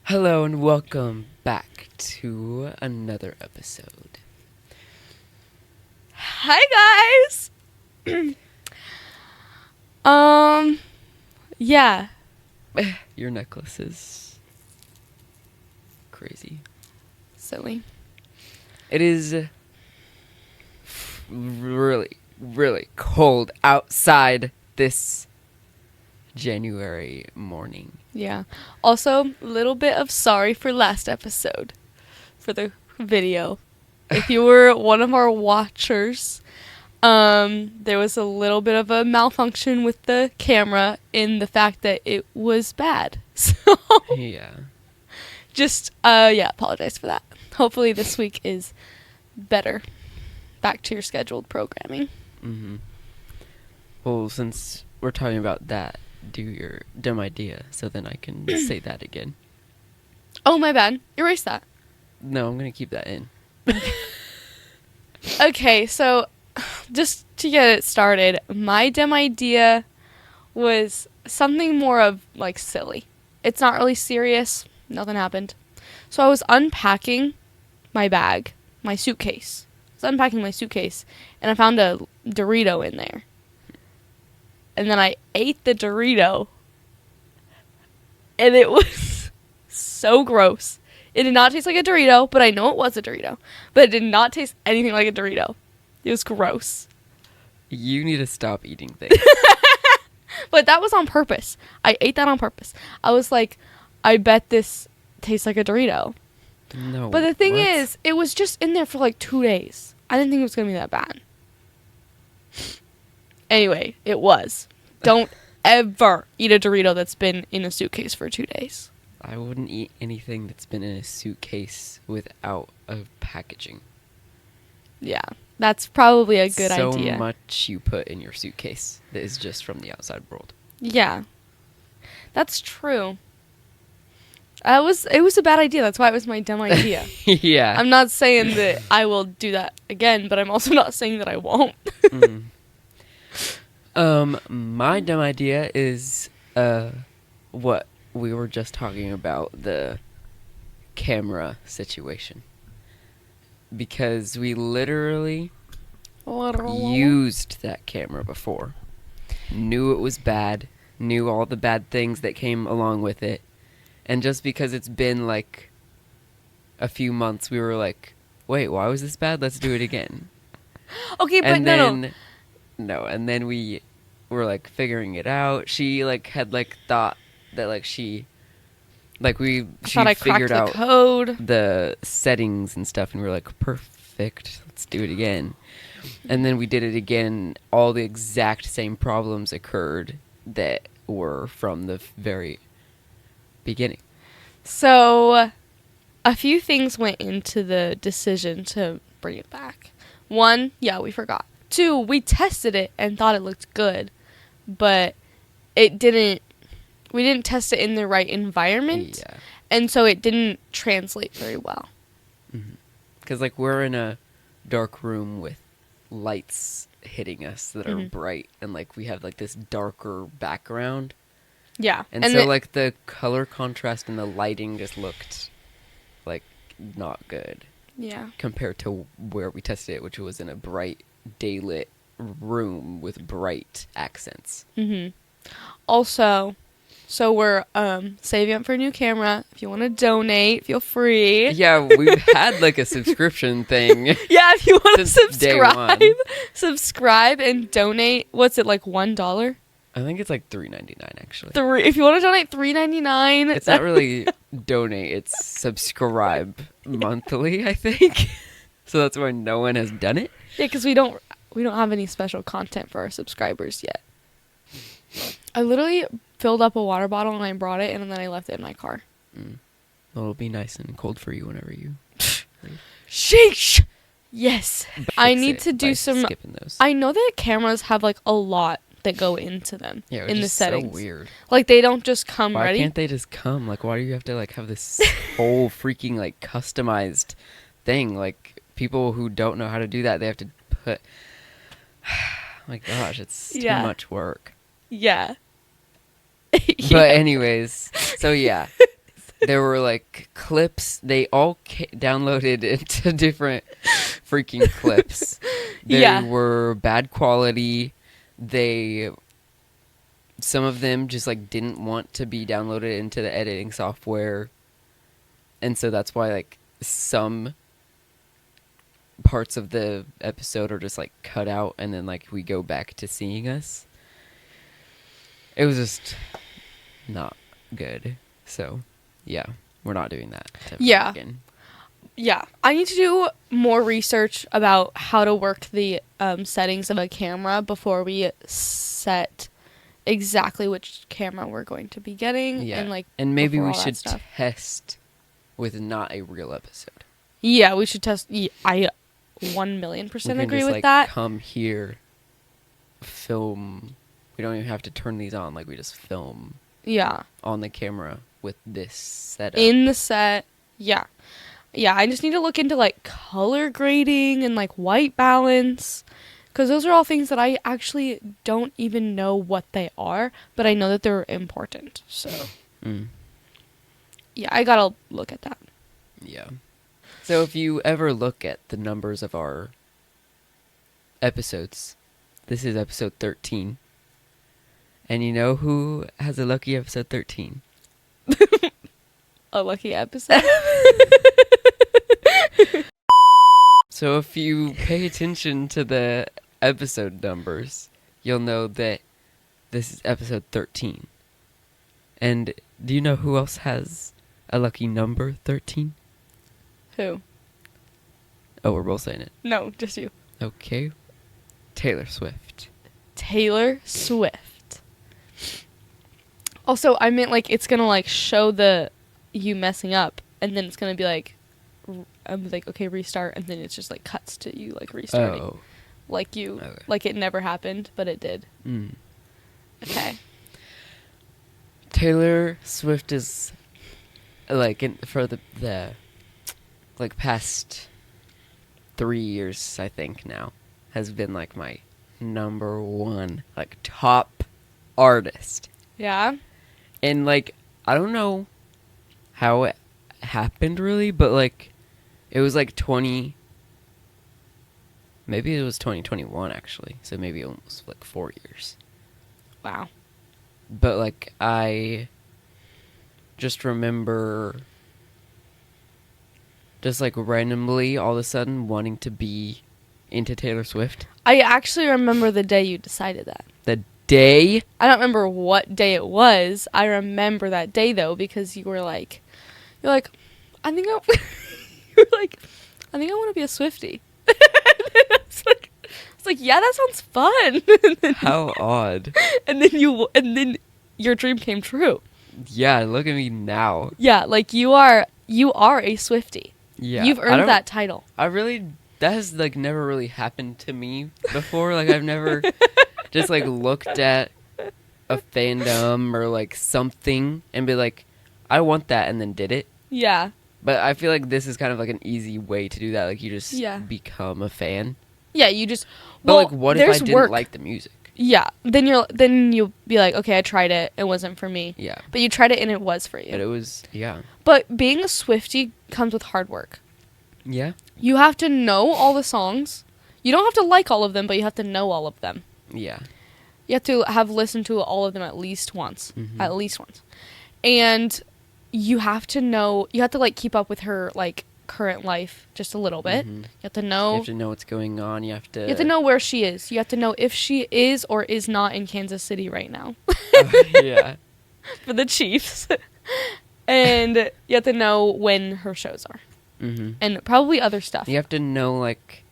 Hello and welcome back to another episode. Hi guys. Yeah. Your necklace is crazy. Silly. It is really, really cold outside this January morning. Yeah. Also, little bit of sorry for last episode for the video. If you were one of our watchers, there was a little bit of a malfunction with the camera in the fact that it was bad. So Yeah. just apologize for that. Hopefully this week is better. Back to your scheduled programming. Mm-hmm. Well, since we're talking about that, do your dumb idea so then I can say that again. Oh, my bad. Erase that. No, I'm going to keep that in. Okay, so just to get it started, my dumb idea was something more of like silly. It's not really serious. Nothing happened. So I was unpacking my bag, my suitcase. I was unpacking my suitcase and I found a Dorito in there. And then I ate the Dorito. And it was so gross. It did not taste like a Dorito, but I know it was a Dorito. But it did not taste anything like a Dorito. It was gross. You need to stop eating things. But that was on purpose. I ate that on purpose. I was like, I bet this tastes like a Dorito. No. But the thing what? is, it was just in there for like 2 days. I didn't think it was going to be that bad. Anyway, it was. Don't ever eat a Dorito that's been in a suitcase for 2 days. I wouldn't eat anything that's been in a suitcase without a packaging. Yeah, that's probably a good idea. So much you put in your suitcase that is just from the outside world. Yeah, that's true. It was a bad idea. That's why it was my dumb idea. Yeah. I'm not saying that I will do that again, but I'm also not saying that I won't. Mm. My dumb idea is what we were just talking about, the camera situation. Because we literally used that camera before. Knew it was bad, knew all the bad things that came along with it. And just because it's been like a few months, we were like, wait, why was this bad? Let's do it again. Okay, but And no. and then we were like figuring it out. She like had like thought that like she Thought I figured cracked the out code. the settings and stuff, and we were like, perfect, let's do it again. And then we did it again. All the exact same problems occurred that were from the very beginning. So, a few things went into the decision to bring it back. 1, yeah, we forgot. 2, we tested it and thought it looked good, but it didn't. We didn't test it in the right environment, Yeah. and so it didn't translate very well. Because like we're in a dark room with lights hitting us that are bright, and like we have like this darker background. Yeah, And so, like, the color contrast and the lighting just looked, like, not good. Yeah. Compared to where we tested it, which was in a bright, daylit room with bright accents. Also, so we're saving up for a new camera. If you want to donate, feel free. Yeah, we've had, like, a subscription thing. Yeah, if you want to Since day one. subscribe and donate. What's it, like $1? I think it's like $3.99, actually. If you want to donate $3.99. It's not really donate, it's subscribe monthly, I think. So that's why no one has done it. Yeah, because we don't have any special content for our subscribers yet. I literally filled up a water bottle and I brought it and then I left it in my car. Well, it'll be nice and cold for you whenever you leave. Sheesh! Yes. I Fix need it to by do some. skipping those. I know that cameras have like a lot that go into them Yeah, in the settings. so weird. Like they don't just come Why ready. can't they just come? Like, why do you have to like have this whole freaking like customized thing? Like, people who don't know how to do that, they have to put. My gosh, it's too Yeah. much work. Yeah. But anyways, so yeah, there were like clips. They all downloaded into different freaking clips. They Yeah. were bad quality. Some of them just like didn't want to be downloaded into the editing software, and so that's why like some parts of the episode are just like cut out, and then like we go back to seeing us. It was just not good. So yeah, we're not doing that Yeah. again. Yeah, I need to do more research about how to work the settings of a camera before we set exactly which camera we're going to be getting. Yeah, And like, and maybe before we all that should stuff. test with not a real episode. Yeah, we should test. I 1,000,000% We can agree just, with like, that. Come here, film. We don't even have to turn these on. Like we just film Yeah, on the camera with this setup. in the set. Yeah, yeah. I just need to look into like color grading and like white balance, because those are all things that I actually don't even know what they are, but I know that they're important. So Mm, yeah, I gotta look at that. yeah. So if you ever look at the numbers of our episodes, this is episode 13. And you know who has a lucky episode 13? A lucky episode. So if you pay attention to the episode numbers, you'll know that this is episode 13. And do you know who else has a lucky number 13? Who? Oh, we're both saying it. No, just you. Okay. Taylor Swift. Taylor Swift. Also, I meant like it's gonna like show you messing up, and then it's gonna be like, I'm like, okay, restart, and then it's just like cuts to you like restarting, Oh. like Okay. like it never happened, but it did. Mm. Okay. Taylor Swift is like for the like past 3 years, I think now, has been like my number one like top artist. Yeah. And like I don't know how it happened really, but like it was like maybe it was 2021 actually. So maybe almost like 4 years. Wow. But like I just remember just like randomly all of a sudden wanting to be into Taylor Swift. I actually remember the day you decided that. The day I don't remember what day it was. I remember that day though, because you're like, I think I think I want to be a Swiftie. it's like, yeah, that sounds fun. how odd. and then your dream came true. Yeah, look at me now. Yeah, like you are a Swiftie. Yeah. You've I earned don't- that title. that has like never really happened to me before. Like I've never just like looked at a fandom or like something and be like, I want that, and then did it. Yeah. But I feel like this is kind of like an easy way to do that. Like you just Yeah. become a fan. Yeah, you just But well, like what if I there's didn't work. like the music? Yeah, then you'll be like, okay, I tried it, it wasn't for me. Yeah. But you tried it and it was for you. But it was But being a Swiftie comes with hard work. Yeah. You have to know all the songs. You don't have to like all of them, but you have to know all of them. Yeah. You have to have listened to all of them at least once. Mhm. At least once. And you have to know, you have to like keep up with her like current life just a little bit. Mhm. You have to know You have to know what's going on. You have to know where she is. You have to know if she is or is not in Kansas City right now yeah. for the Chiefs. And you have to know when her shows are. Mhm. And probably other stuff. You have to know like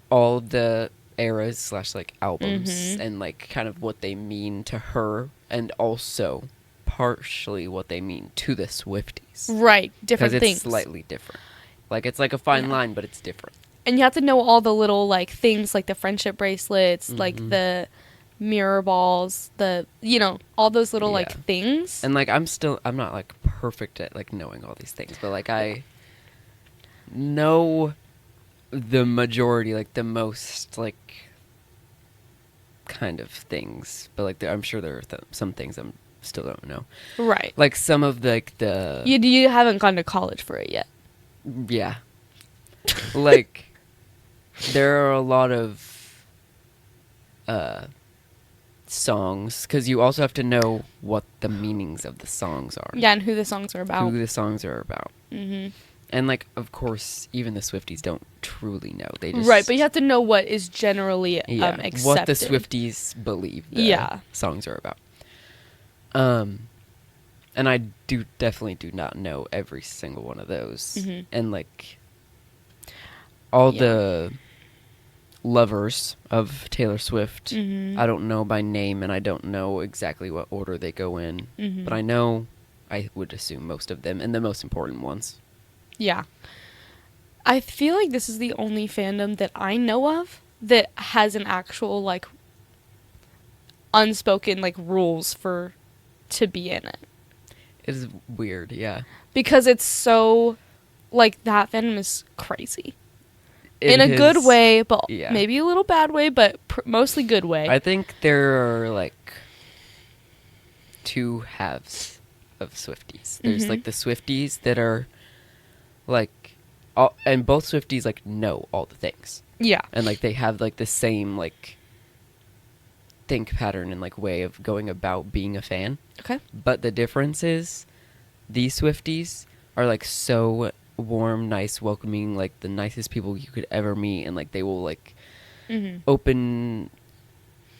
all the eras / like albums Mhm. and like kind of what they mean to her, and also partially what they mean to the Swifties. Right, Because different it's things. slightly different. Like it's like a fine Yeah. line, but it's different. And you have to know all the little like things, like the friendship bracelets, like Mhm. the mirror balls, all those little like Yeah. things. And like I'm not like perfect at like knowing all these things, but like I know the majority, like the most like kind of things. But like I'm sure there are some things I'm still don't know. Right. Like some of the You haven't gone to college for it yet. yeah, like there are a lot of songs, because you also have to know what the meanings of the songs are. Yeah, and who the songs are about. Who the songs are about. Mm-hmm. And, like, of course, even the Swifties don't truly know. They just... Right, but you have to know what is generally accepted. What the Swifties believe the songs are about. And I definitely do not know every single one of those. Mm-hmm. And, like, all the lovers of Taylor Swift, I don't know by name, and I don't know exactly what order they go in. Mm-hmm. But I would assume most of them, and the most important ones. Yeah. I feel like this is the only fandom that I know of that has an actual, like, unspoken, like, rules to be in it. It is weird, yeah. Because it's so, like, that fandom is crazy. In a good way, but maybe a little bad way, but mostly good way. I think there are, like, two halves of Swifties. There's, like, the Swifties that are, like, and both Swifties, like, know all the things. Yeah. And, like, they have, like, the same, like, think pattern and, like, way of going about being a fan. Okay. But the difference is these Swifties are, like, so warm, nice, welcoming, like, the nicest people you could ever meet. And, like, they will, like, open,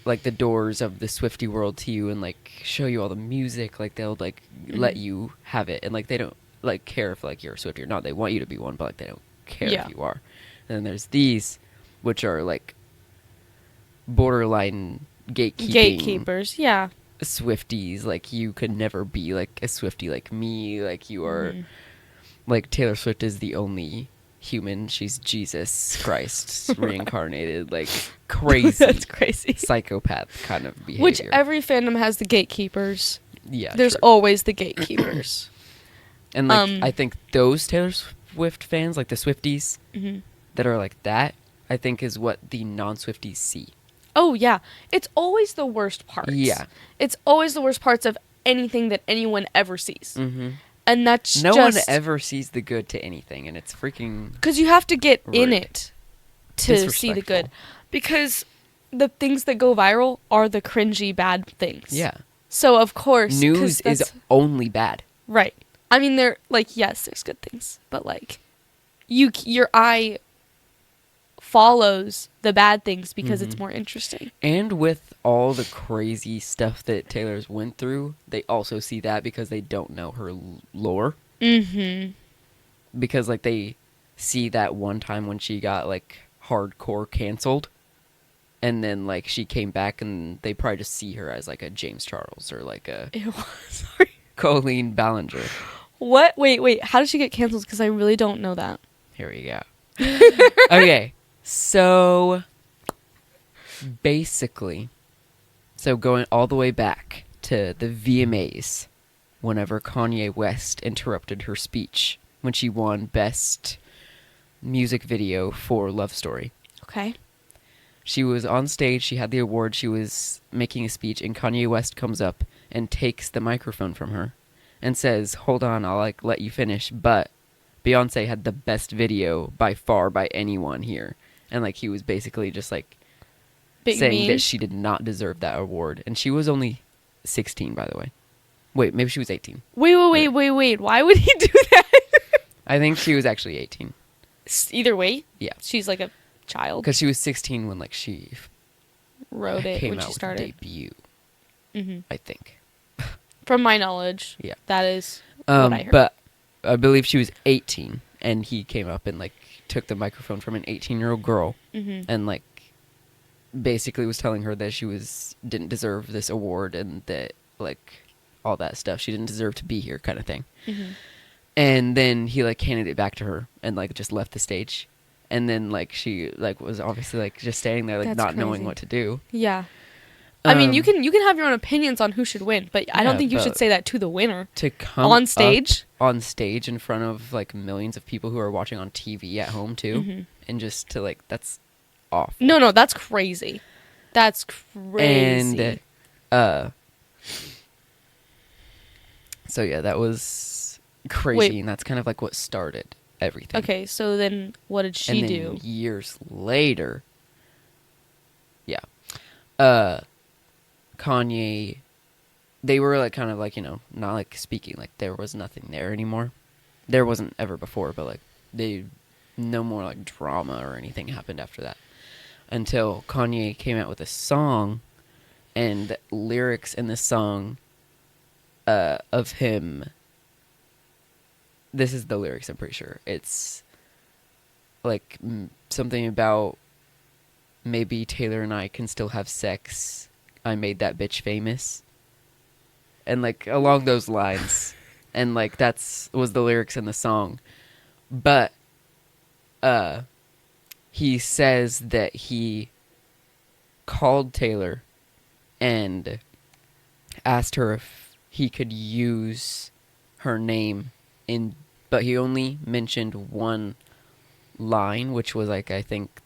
like, the doors of the Swiftie world to you and, like, show you all the music. Like, they'll, like, let you have it. And, like, they don't, like, care if, like, you're a Swiftie or not. They want you to be one, but, like, they don't care if you are. And then there's these, which are, like, borderline gatekeepers, yeah. Swifties. Like, you could never be, like, a Swiftie like me. Like, you are, like, Taylor Swift is the only human. She's Jesus Christ reincarnated. Like, crazy. That's crazy. Psychopath kind of behavior. Which every fandom has the gatekeepers. Yeah, there's always the gatekeepers. And, like, I think those Taylor Swift fans, like the Swifties, that are like that, I think is what the non-Swifties see. Oh, yeah. It's always the worst parts. Yeah. It's always the worst parts of anything that anyone ever sees. Mm-hmm. And that's no one ever sees the good to anything, and it's freaking... Because you have to get rude. in it to see the good. Because the things that go viral are the cringy bad things. Yeah. So, of course... News is only bad. Right. I mean, they're, like, yes, there's good things. But, like, your eye follows the bad things because it's more interesting. And with all the crazy stuff that Taylor's went through, they also see that because they don't know her lore. Mm-hmm. Because, like, they see that one time when she got, like, hardcore canceled. And then, like, she came back and they probably just see her as, like, a James Charles or, like, a... Sorry. Colleen Ballinger. What? Wait. How did she get canceled? Because I really don't know that. Here we go. Okay. So, basically, going all the way back to the VMAs, whenever Kanye West interrupted her speech when she won Best Music Video for Love Story. Okay. She was on stage, she had the award, she was making a speech, and Kanye West comes up and takes the microphone from her and says, "Hold on, I'll, like, let you finish, but Beyonce had the best video by far by anyone here." And, like, he was basically just, like, saying that she did not deserve that award. And she was only 16, by the way. Wait, maybe she was 18. Wait. Why would he do that? I think she was actually 18. Either way? Yeah. She's, like, a child. Because she was 16 when, like, she wrote it came when out she started. with the debut, I think. From my knowledge, yeah, that is what I heard. But I believe she was 18, and he came up and, like, took the microphone from an 18-year-old girl and, like, basically was telling her that she didn't deserve this award and that, like, all that stuff. She didn't deserve to be here, kind of thing. And then he, like, handed it back to her and, like, just left the stage. And then, like, she, like, was obviously, like, just standing there, like, That's not crazy. knowing what to do. Yeah. I mean, you can have your own opinions on who should win, but I don't think you should say that to the winner. To come on stage in front of, like, millions of people who are watching on TV at home too, and just to, like, that's awful. No, that's crazy. That's crazy. And So yeah, that was crazy, Wait. and that's kind of like what started everything. Okay, so then what did she And then do? years later, yeah, Kanye, they were like kind of like, not like speaking, like there was nothing there anymore. There wasn't ever before, but like no more like drama or anything happened after that until Kanye came out with a song, and the lyrics in the song of him. This is the lyrics, I'm pretty sure. It's like something about maybe Taylor and I can still have sex. I made that bitch famous. And like along those lines. And like was the lyrics in the song. But he says that he called Taylor and asked her if he could use her name but he only mentioned one line, which was like, I think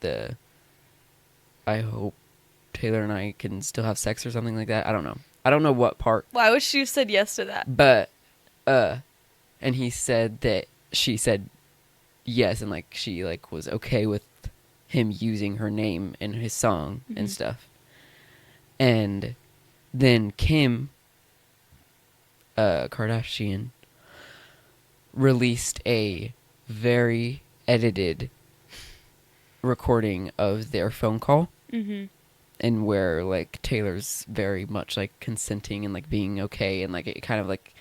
I hope Taylor and I can still have sex or something like that. I don't know what part. Why would she have said yes to that? But and he said that she said yes, and like she like was okay with him using her name in his song and stuff. And then Kim Kardashian released a very edited recording of their phone call. And where like Taylor's very much like consenting and like being okay, and like it kind of like,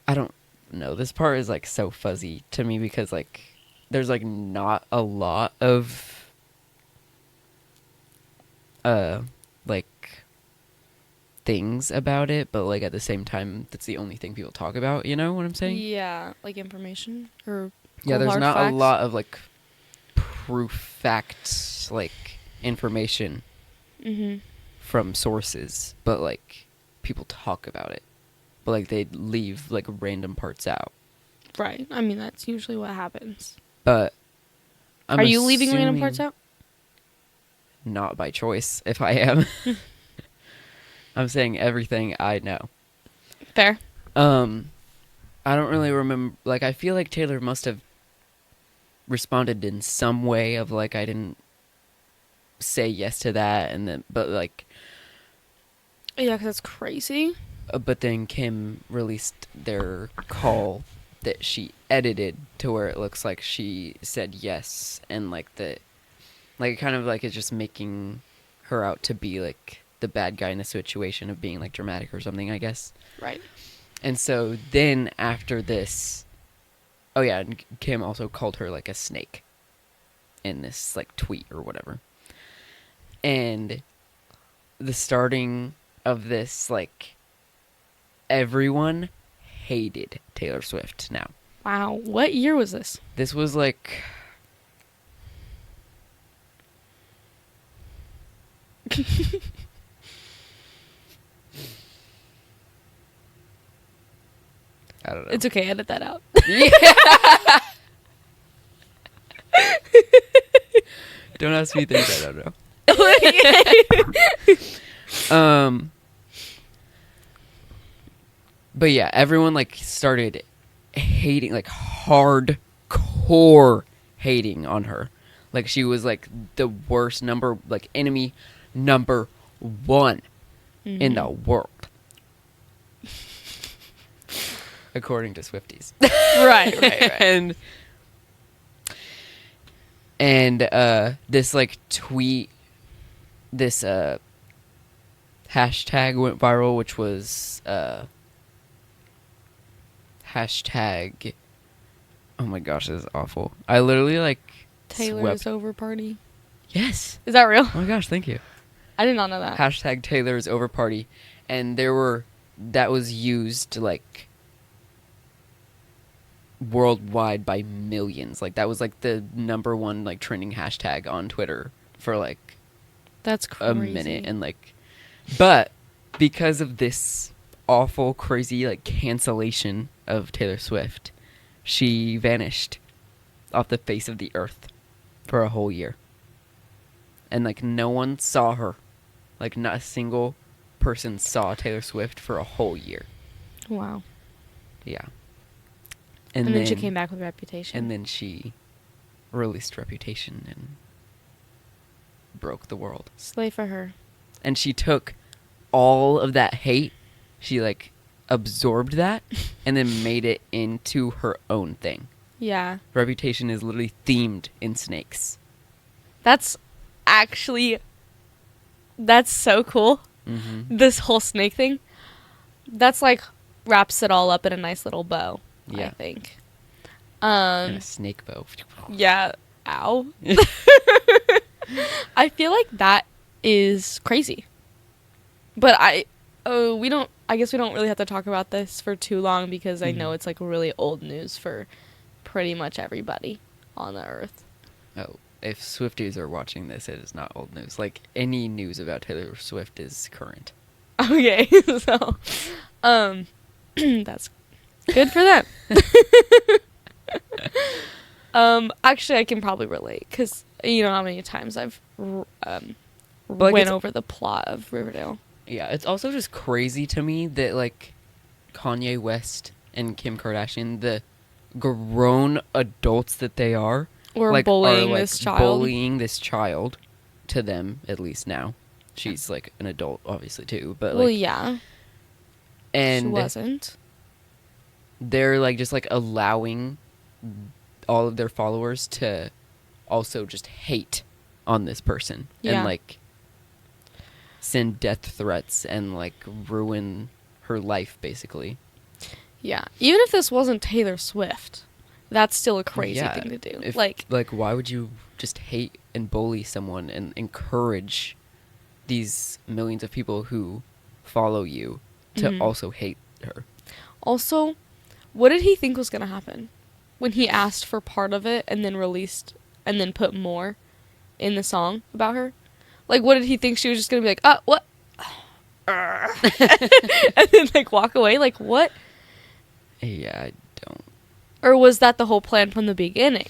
I don't know, this part is like so fuzzy to me because like there's like not a lot of like things about it, but like at the same time that's the only thing people talk about, you know what I'm saying? Yeah, like information or Yeah, there's hard not facts. a lot of like proof facts, like information from sources, but like people talk about it, but like they leave like random parts out. Right. I mean, that's usually what happens. But Are you leaving random parts out? Not by choice. If I am, I'm saying everything I know. Fair. I don't really remember. Like, I feel like Taylor must have responded in some way of like, I didn't say yes to that, and then but like, Yeah, because that's crazy. but then Kim released their call that she edited to where it looks like she said yes, and like kind of like it's just making her out to be like the bad guy in the situation of being like dramatic or something, I guess. Right. And so then after this, oh yeah, and Kim also called her like a snake in this like tweet or whatever. And the starting of this, like, everyone hated Taylor Swift now. Wow. What year was this? This was like I don't know. It's okay. Edit that out. Yeah. Don't ask me things I don't know. But yeah, everyone like started hating, like hardcore hating on her. Like she was like the worst enemy number one in the world. According to Swifties. Right. And this like tweet, this hashtag went viral, which was hashtag, oh my gosh, this is awful. I literally like Taylor's swept. over party. Yes. Is that real? Oh my gosh, thank you. I did not know that. Hashtag Taylor's over party. And that was used like worldwide by millions. Like that was like the number one like trending hashtag on Twitter for like That's crazy. a minute. And like, but because of this awful, crazy like cancellation of Taylor Swift, she vanished off the face of the earth for a whole year. And like no one saw her. Like not a single person saw Taylor Swift for a whole year. Wow. Yeah. And then she came back with Reputation. And then she released Reputation and broke the world. Slay for her. And she took all of that hate, she like absorbed that and then made it into her own thing. Yeah. Reputation is literally themed in snakes. That's so cool. Mm-hmm. This whole snake thing. That's like wraps it all up in a nice little bow, Yeah. I think. And a snake bow. Yeah. Ow. I feel like that is crazy. But I guess we don't really have to talk about this for too long because I know it's like really old news for pretty much everybody on the earth. Oh, if Swifties are watching this, it is not old news. Like, any news about Taylor Swift is current. Okay, so, that's good for them. Actually, I can probably relate, because you know how many times I've went over the plot of Riverdale. Yeah, it's also just crazy to me that, like, Kanye West and Kim Kardashian, the grown adults that they are, Or bullying this child. Bullying this child, to them, at least now. She's, like, an adult, obviously, too, but, like... Well, yeah. And she wasn't. They're, like, just, like, allowing all of their followers to also just hate on this person. Yeah. And, like, send death threats and, like, ruin her life, basically. Yeah. Even if this wasn't Taylor Swift, that's still a crazy thing to do. Like, why would you just hate and bully someone and encourage these millions of people who follow you to also hate her? Also, what did he think was going to happen when he asked for part of it and then released and then put more in the song about her? Like, what did he think she was just going to be like, what? And then, like, walk away? Like, what? Yeah, I don't. Or was that the whole plan from the beginning?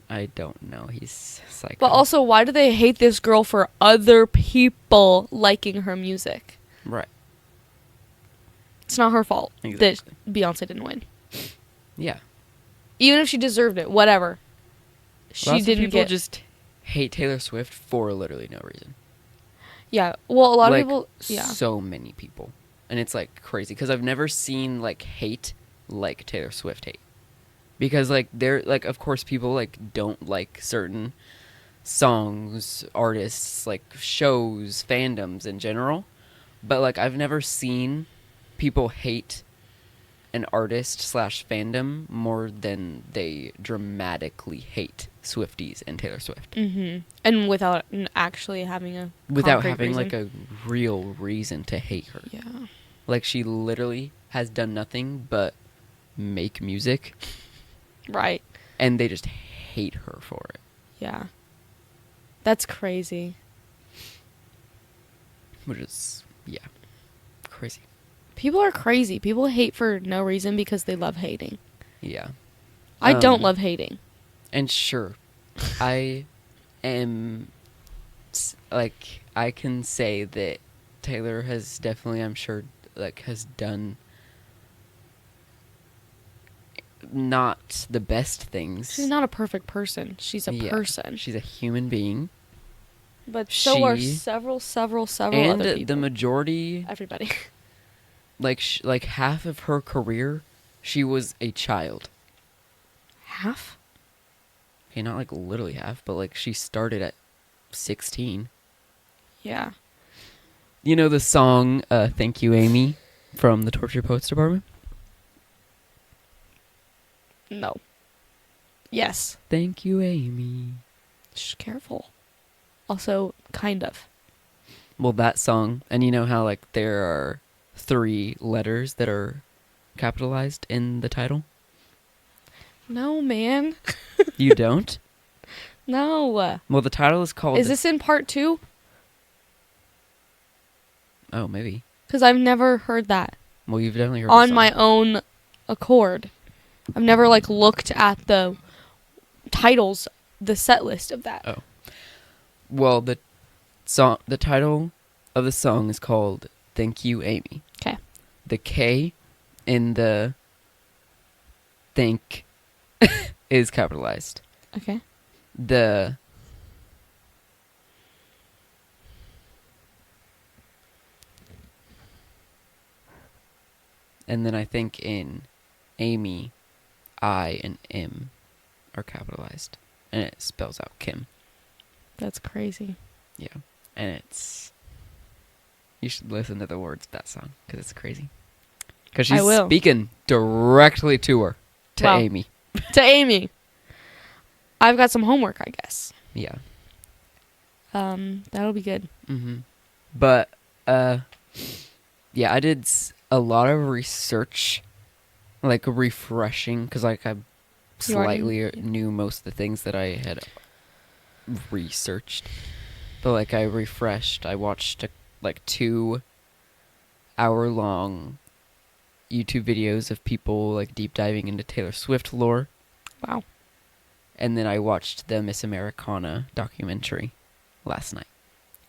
I don't know. He's psycho. But also, why do they hate this girl for other people liking her music? Right. It's not her fault Exactly. that Beyonce didn't win. Yeah. Even if she deserved it, whatever. She didn't people get... just hate Taylor Swift for literally no reason. Yeah. Well, a lot like, of people... Yeah. So many people. And it's, like, crazy. Because I've never seen, like, hate like Taylor Swift hate. Because, like, they're, like, of course people, like, don't like certain songs, artists, like, shows, fandoms in general. But, like, I've never seen people hate an artist / fandom more than they dramatically hate Swifties and Taylor Swift. Mm-hmm. And without actually having a Without concrete having, reason. like, a real reason to hate her. Yeah. Like, she literally has done nothing but make music. Right. And they just hate her for it. Yeah. That's crazy. Which is, yeah, crazy. People are crazy. People hate for no reason because they love hating. Yeah. I don't love hating. And sure, I am, like, I can say that Taylor has definitely, I'm sure, like, has done not the best things. She's not a perfect person. She's a person. She's a human being. But so are several and other people. the majority, Everybody. like half of her career, she was a child. Half? Okay, not like literally half, but like she started at 16. Yeah. You know the song Thank You, Amy from the Torture Poets Department? No. Yes. Thank you, Amy. Shh, careful. Also, kind of. Well, that song, and you know how like there are 3 letters that are capitalized in the title? No, man. You don't? No. Well, the title is called... Is this in part 2? Oh, maybe. Because I've never heard that. Well, you've definitely heard on the song. my own accord. I've never like looked at the titles, the set list of that. Oh. Well, the title of the song is called Thank You, Amy. Okay. The K in the think is capitalized. Okay. The and then I think in Amy, I and M are capitalized, and it spells out Kim. That's crazy. Yeah, and it's. You should listen to the words of that song because it's crazy. Because I she's will. speaking directly to her, to Wow. Amy. To Amy. I've got some homework, I guess. Yeah. That'll be good. But yeah, I did a lot of research, like refreshing, because like I slightly knew most of the things that I had researched. But like I refreshed. I watched like 2-hour-long YouTube videos of people like deep diving into Taylor Swift lore. Wow. And then I watched the Miss Americana documentary last night.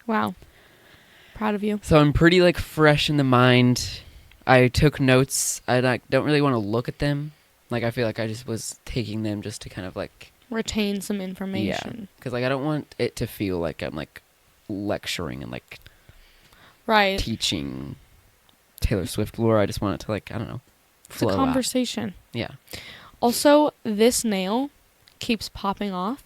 Wow. Proud of you. So I'm pretty like fresh in the mind. I took notes. I don't really want to look at them. Like I feel like I just was taking them just to kind of like Retain some information. because like I don't want it to feel like I'm like lecturing and like Right. teaching Taylor Swift lore. I just want it to like I don't know. It's a flow out. conversation. Yeah. Also, this nail keeps popping off.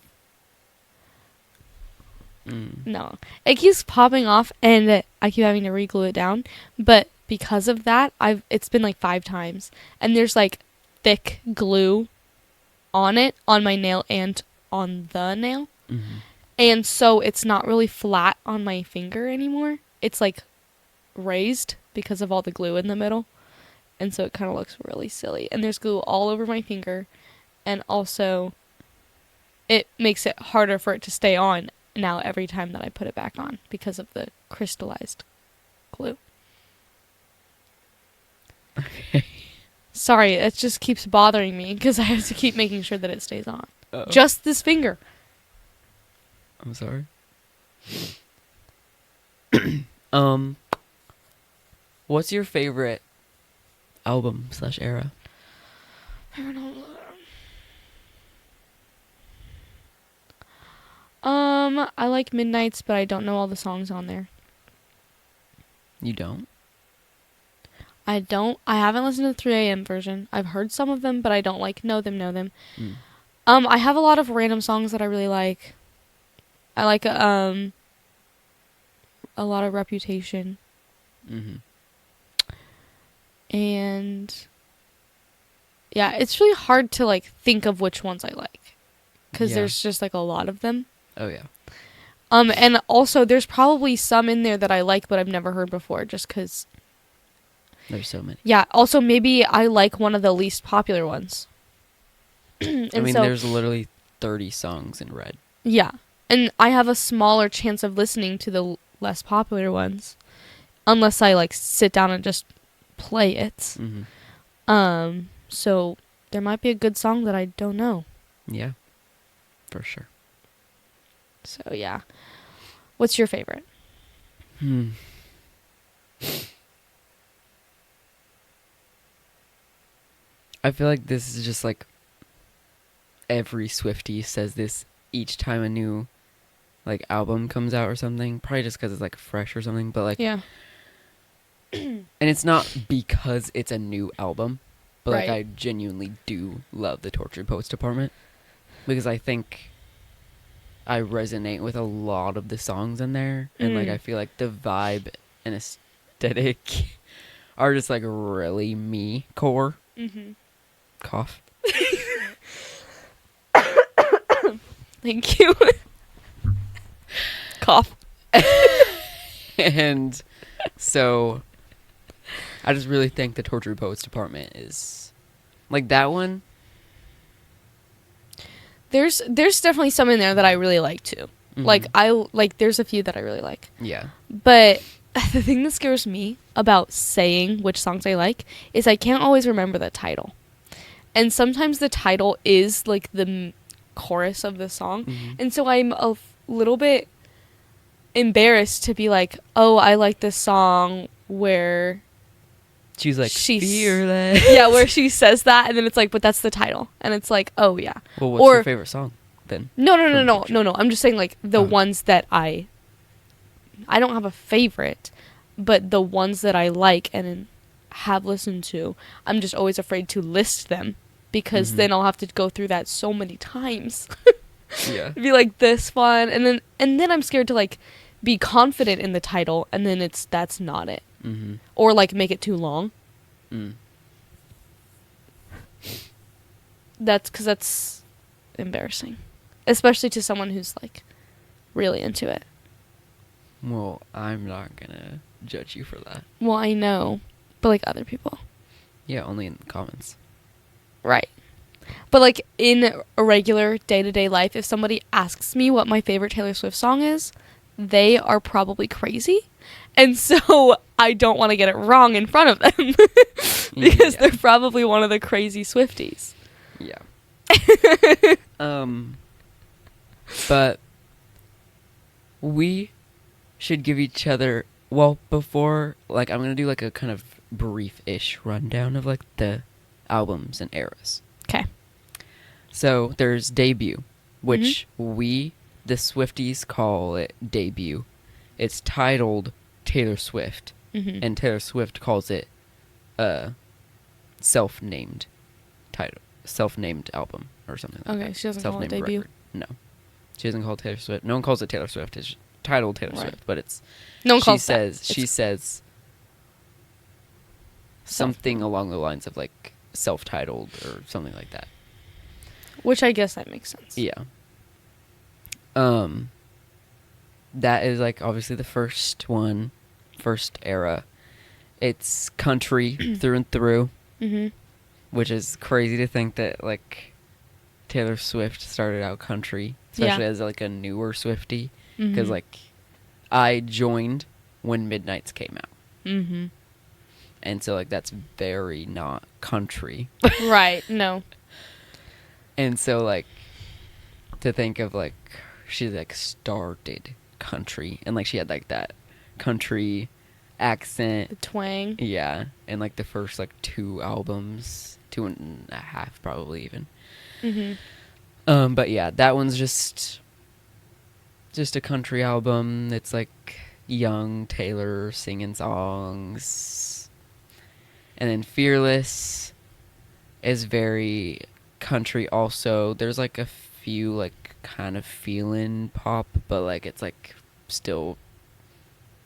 No. It keeps popping off and I keep having to re-glue it down. But because of that, it's been like 5 times. And there's like thick glue on it, on my nail and on the nail. And so it's not really flat on my finger anymore. It's like raised because of all the glue in the middle. And so it kind of looks really silly. And there's glue all over my finger. And also, it makes it harder for it to stay on now every time that I put it back on because of the crystallized glue. Okay. Sorry, it just keeps bothering me because I have to keep making sure that it stays on. Uh-oh. Just this finger. I'm sorry. What's your favorite album/era? I like Midnights, but I don't know all the songs on there. You don't? I haven't listened to the 3 a.m. version. I've heard some of them, but I don't know them. I have a lot of random songs that I really like. I like a lot of Reputation. And yeah, it's really hard to like think of which ones I like because there's just like a lot of them. Oh yeah. And also there's probably some in there that I like but I've never heard before just because There's so many. Yeah, also maybe I like one of the least popular ones. I mean, there's literally 30 songs in Red. Yeah, and I have a smaller chance of listening to the less popular ones unless I like sit down and just play it. So there might be a good song that I don't know. Yeah, for sure. So yeah. What's your favorite? I feel like this is just like every Swiftie says this each time a new like album comes out or something. Probably just because it's like fresh or something. But like, Yeah. And it's not because it's a new album, but like Right. I genuinely do love the Tortured Poets Department because I think I resonate with a lot of the songs in there, and like I feel like the vibe and aesthetic are just like really me core. Cough. Thank you. Cough. And so I just really think the Tortured Poets Department is like that one. There's definitely some in there that I really like too. Like there's a few that I really like. Yeah. But the thing that scares me about saying which songs I like is I can't always remember the title. And sometimes the title is like the chorus of the song. And so I'm a little bit embarrassed to be like, oh, I like this song where She's like, She's fearless. yeah, where she says that, and then it's like, but that's the title, and it's like, oh yeah. Well, what's your favorite song then? No, From no. I'm just saying like the ones that I don't have a favorite, but the ones that I like and have listened to, I'm just always afraid to list them because then I'll have to go through that so many times. Yeah. Be like this one, and then I'm scared to like be confident in the title, and then that's not it, or like make it too long. That's embarrassing, especially to someone who's like really into it. Well, I'm not gonna judge you for that. Well, I know, but like other people, Yeah, only in the comments. right? But like in a regular day-to-day life, if somebody asks me what my favorite Taylor Swift song is, they are probably crazy. And so I don't want to get it wrong in front of them because they're probably one of the crazy Swifties. Yeah. But we should give each other, well, before, like, I'm going to do like a kind of brief-ish rundown of like the albums and eras. Okay. So there's Debut, which we, the Swifties, call it Debut. It's titled Taylor Swift, and Taylor Swift calls it self-named title, self-named album or something like that. Okay, she doesn't call it Debut? Record. No. She doesn't call it Taylor Swift. No one calls it Taylor Swift. It's titled Taylor Swift, but it's... No one calls it She says something along the lines of like self-titled or something like that. Which I guess that makes sense. Yeah. That is like obviously the first era. It's country through and through, which is crazy to think that like Taylor Swift started out country, especially as like a newer Swiftie, because like I joined when Midnights came out, and so like that's very not country, Right? No. and so like to think of like she like started country and like she had like that country accent, The twang. yeah, and like the first like 2 albums, 2.5 probably even. But yeah, that one's just a country album. It's like young Taylor singing songs, and then Fearless is very country also. There's like a few like kind of feeling pop, but like it's like still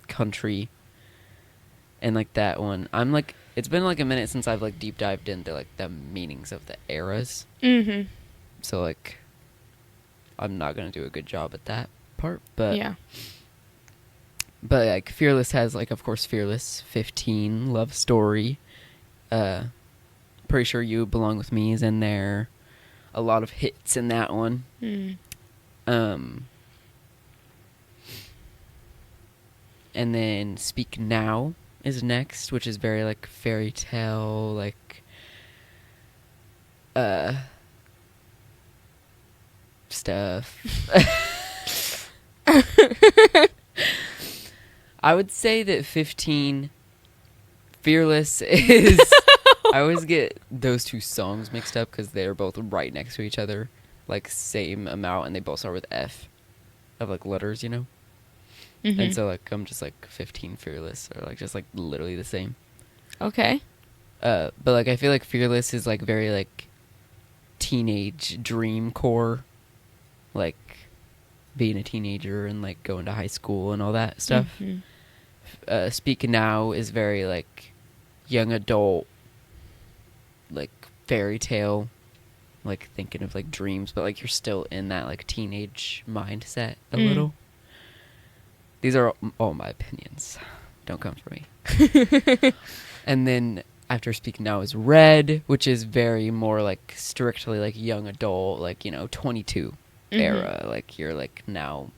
country. And like that one, I'm like, it's been like a minute since I've like deep dived into like the meanings of the eras. So like I'm not gonna do a good job at that part, but Yeah. But like Fearless has like, of course, Fearless, 15, Love Story, Pretty Sure You Belong With Me is in there. A lot of hits in that one. And then Speak Now is next, which is very like fairy tale, like stuff. I would say that 15 Fearless is I always get those 2 songs mixed up because they're both right next to each other, like same amount, and they both start with F of like letters, you know. And so like I'm just like 15 Fearless, or like just like literally the same. Okay. But like I feel like Fearless is like very like teenage dream core, like being a teenager and like going to high school and all that stuff. Speak Now is very like young adult, like fairy tale, like thinking of like dreams, but like you're still in that like teenage mindset a little. These are all my opinions. Don't come for me. And then after Speak Now is Red, which is very more like strictly like young adult, like, you know, 22 era. Like you're like now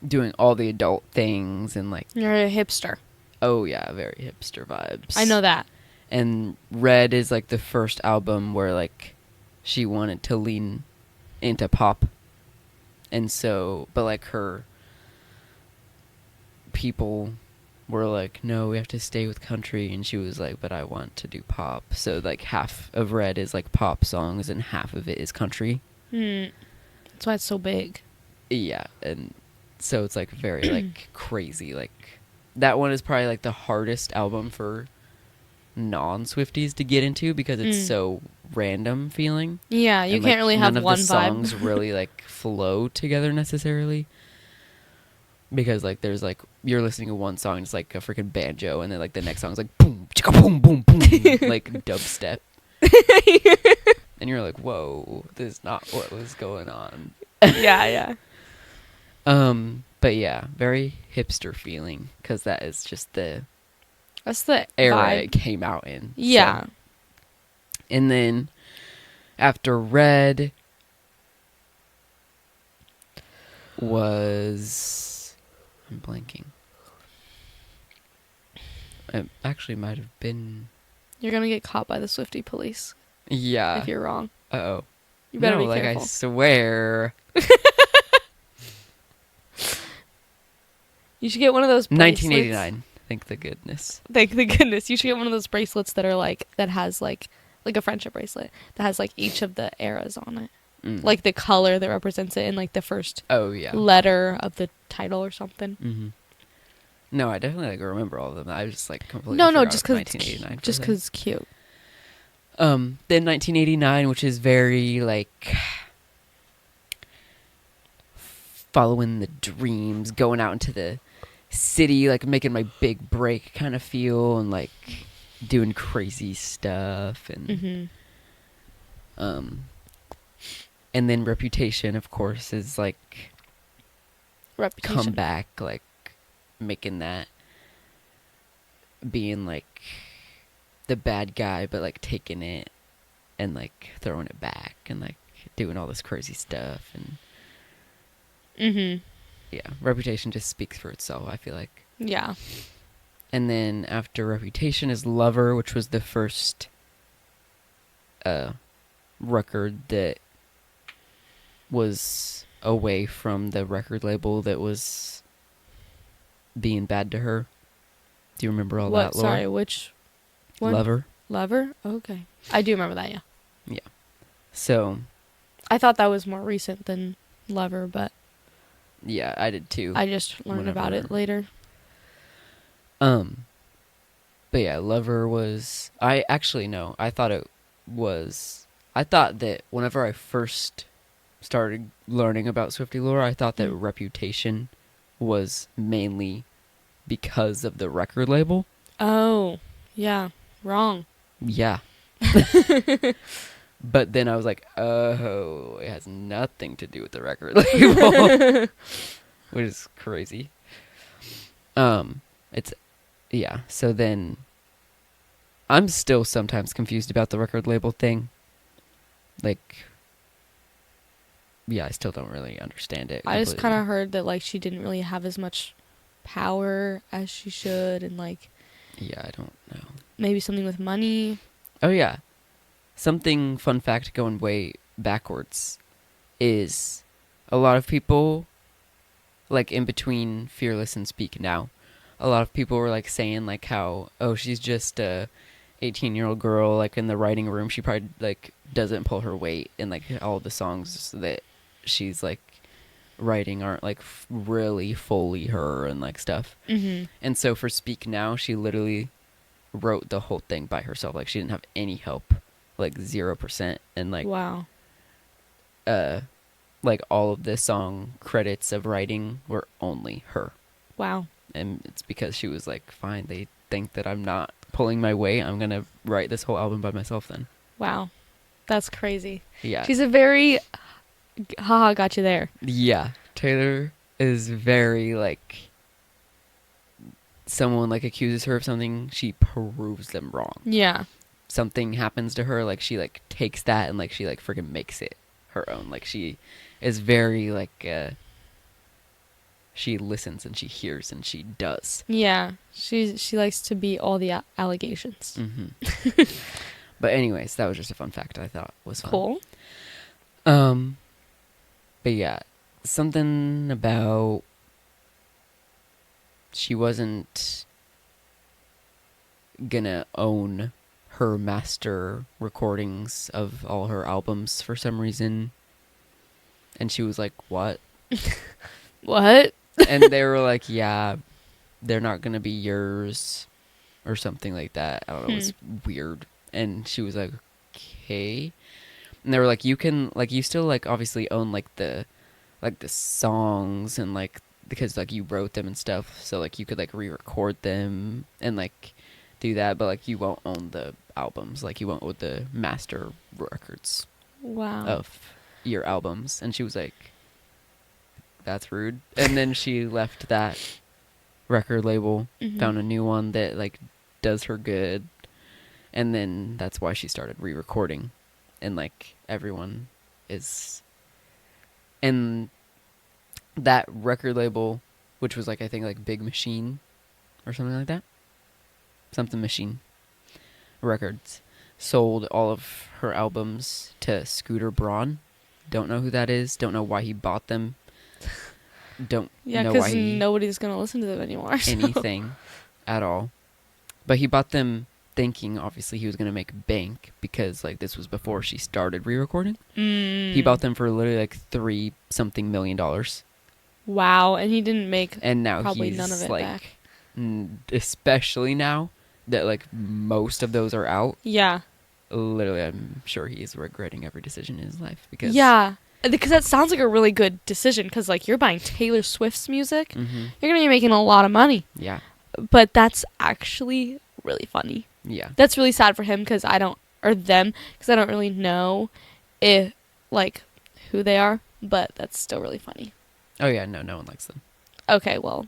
doing all the adult things and like... You're a hipster. Oh yeah, very hipster vibes. I know that. And Red is like the first album where like she wanted to lean into pop. And so, but like her people were like, no, we have to stay with country, and she was like, but I want to do pop. So like half of Red is like pop songs and half of it is country. That's why it's so big. Yeah, and so it's like very like crazy. Like that one is probably like the hardest album for non-Swifties to get into because it's so random feeling. Yeah, you and, can't like, really have none one of the vibe. songs really like flow together necessarily. Because like there's like you're listening to one song, it's like a freaking banjo, and then like the next song's like boom, chicka, boom, boom, boom, like dubstep, and you're like, whoa, this is not what was going on. Yeah. But yeah, very hipster feeling because that is just the That's the era vibe. it came out in. Yeah. So. And then after Red was I'm blanking. It actually might have been. You're gonna get caught by the Swiftie police Yeah. if you're wrong. Uh-oh. You better No, be like careful. I swear. You should get one of those bracelets. 1989. Thank the goodness. Thank the goodness. You should get one of those bracelets that are like that has like a friendship bracelet that has like each of the eras on it. Like the color that represents it in like the first letter of the title or something. Mm-hmm. No, I definitely like remember all of them. I just like completely No, forgot just because 1989. just because it's cute. Then 1989, which is very like following the dreams, going out into the city, like making my big break kind of feel, and like doing crazy stuff, and and then Reputation, of course, is like comeback, like making that being like the bad guy, but like taking it and like throwing it back and like doing all this crazy stuff, and yeah, Reputation just speaks for itself, I feel like. Yeah. And then after Reputation is Lover, which was the first record that was away from the record label that was being bad to her. Do you remember all that, Laura? Sorry, which one? Lover. Lover? Okay. I do remember that, yeah. Yeah. So. I thought that was more recent than Lover, but. Yeah, I did too. I just learned about it later. But yeah, Lover was. I thought that whenever I first started learning about Swiftie lore, I thought that Reputation was mainly because of the record label. Oh, yeah. Wrong. Yeah. But then I was like, oh, it has nothing to do with the record label. Which is crazy. So then I'm still sometimes confused about the record label thing. Like, yeah, I still don't really understand it. I just kind of heard that, like, she didn't really have as much power as she should, and, like... Yeah, I don't know. Maybe something with money. Oh, yeah. Something, fun fact, going way backwards, is a lot of people, like, in between Fearless and Speak Now, a lot of people were, like, saying, like, how, oh, she's just a 18-year-old girl, like, in the writing room, she probably, like, doesn't pull her weight, and, like, all the songs that she's, like, writing aren't, like, really fully her and, like, stuff. And so for Speak Now, she literally wrote the whole thing by herself. Like, she didn't have any help, like, 0%. And, like, wow. Like, all of the song credits of writing were only her. Wow. And it's because she was like, fine, they think that I'm not pulling my weight, I'm gonna write this whole album by myself then. Wow. That's crazy. Yeah. She's a very... Haha, got you there. Yeah. Taylor is very, like... Someone, like, accuses her of something, she proves them wrong. Yeah. Something happens to her, like, she, like, takes that and, like, she, like, freaking makes it her own. Like, she is very, like, she listens and she hears and she does. Yeah. She likes to beat all the allegations. But anyways, that was just a fun fact I thought was fun. Cool. But yeah, something about she wasn't gonna own her master recordings of all her albums for some reason. And she was like, what? What? And they were like, yeah, they're not gonna be yours or something like that. I don't know, it was weird. And she was like, okay. And they were like, you can, like, you still, like, obviously own, like, the songs and, like, because, like, you wrote them and stuff. So, like, you could, like, re-record them and, like, do that. But, like, you won't own the albums. Like, you won't own the master records Wow. of your albums. And she was like, that's rude. And then she left that record label, found a new one that, like, does her good. And then that's why she started re-recording. And, like, everyone is... And that record label, which was, like, I think, like, Big Machine or something like that. Something Machine Records. Sold all of her albums to Scooter Braun. Don't know who that is. Don't know why he bought them. Don't Yeah, know why because he... nobody's going to listen to them anymore. So. anything at all. But he bought them thinking, obviously, he was going to make bank because, like, this was before she started re-recording. He bought them for literally, like, $3-something million. Wow, and he didn't make And now probably he's, none of it like, back. Especially now that, like, most of those are out. Yeah. Literally, I'm sure he is regretting every decision in his life. Because Yeah. Because that sounds like a really good decision because, like, you're buying Taylor Swift's music. Mm-hmm. You're going to be making a lot of money. Yeah. But that's actually really funny. Yeah. That's really sad for him because I don't, or them, because I don't really know if, like, who they are. But that's still really funny. Oh, yeah, no one likes them. Okay, well,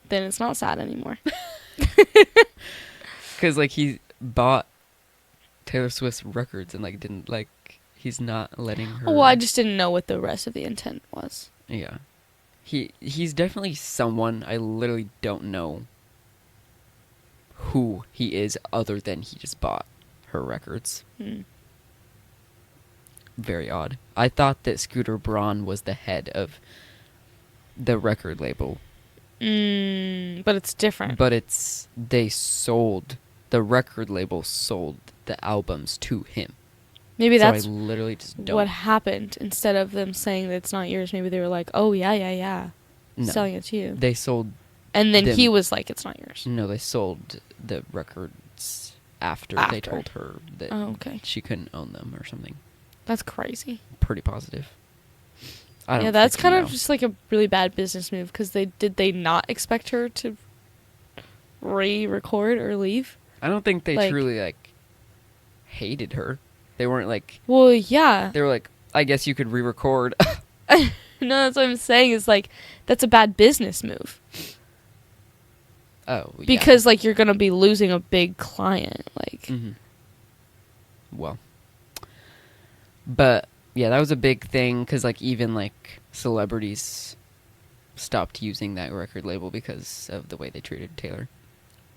then it's not sad anymore. Because, like, he bought Taylor Swift's records and, like, didn't, like, he's not letting her... Well, I just didn't know what the rest of the intent was. Yeah. He's definitely someone I literally don't know who he is other than he just bought her records. Very odd. I thought that Scooter Braun was the head of the record label. But it's different. But the record label sold the albums to him. Maybe So that's I literally just don't... what happened. Instead of them saying that it's not yours, maybe they were like, oh, yeah. No. Selling it to you. They sold... And then them. he was like, it's not yours. No, they sold the records after. They told her that she couldn't own them or something. That's crazy. Pretty positive. I don't Yeah, that's freaking kind of know. just like a really bad business move because did they not expect her to re-record or leave? I don't think they like- truly, like, hated her. They weren't like... Well, yeah. They were like, I guess you could re-record. No, that's what I'm saying is like, that's a bad business move. Oh, yeah. Because, like, you're going to be losing a big client. Like, Mm-hmm. Well. But, yeah, that was a big thing because, like, even, like, celebrities stopped using that record label because of the way they treated Taylor.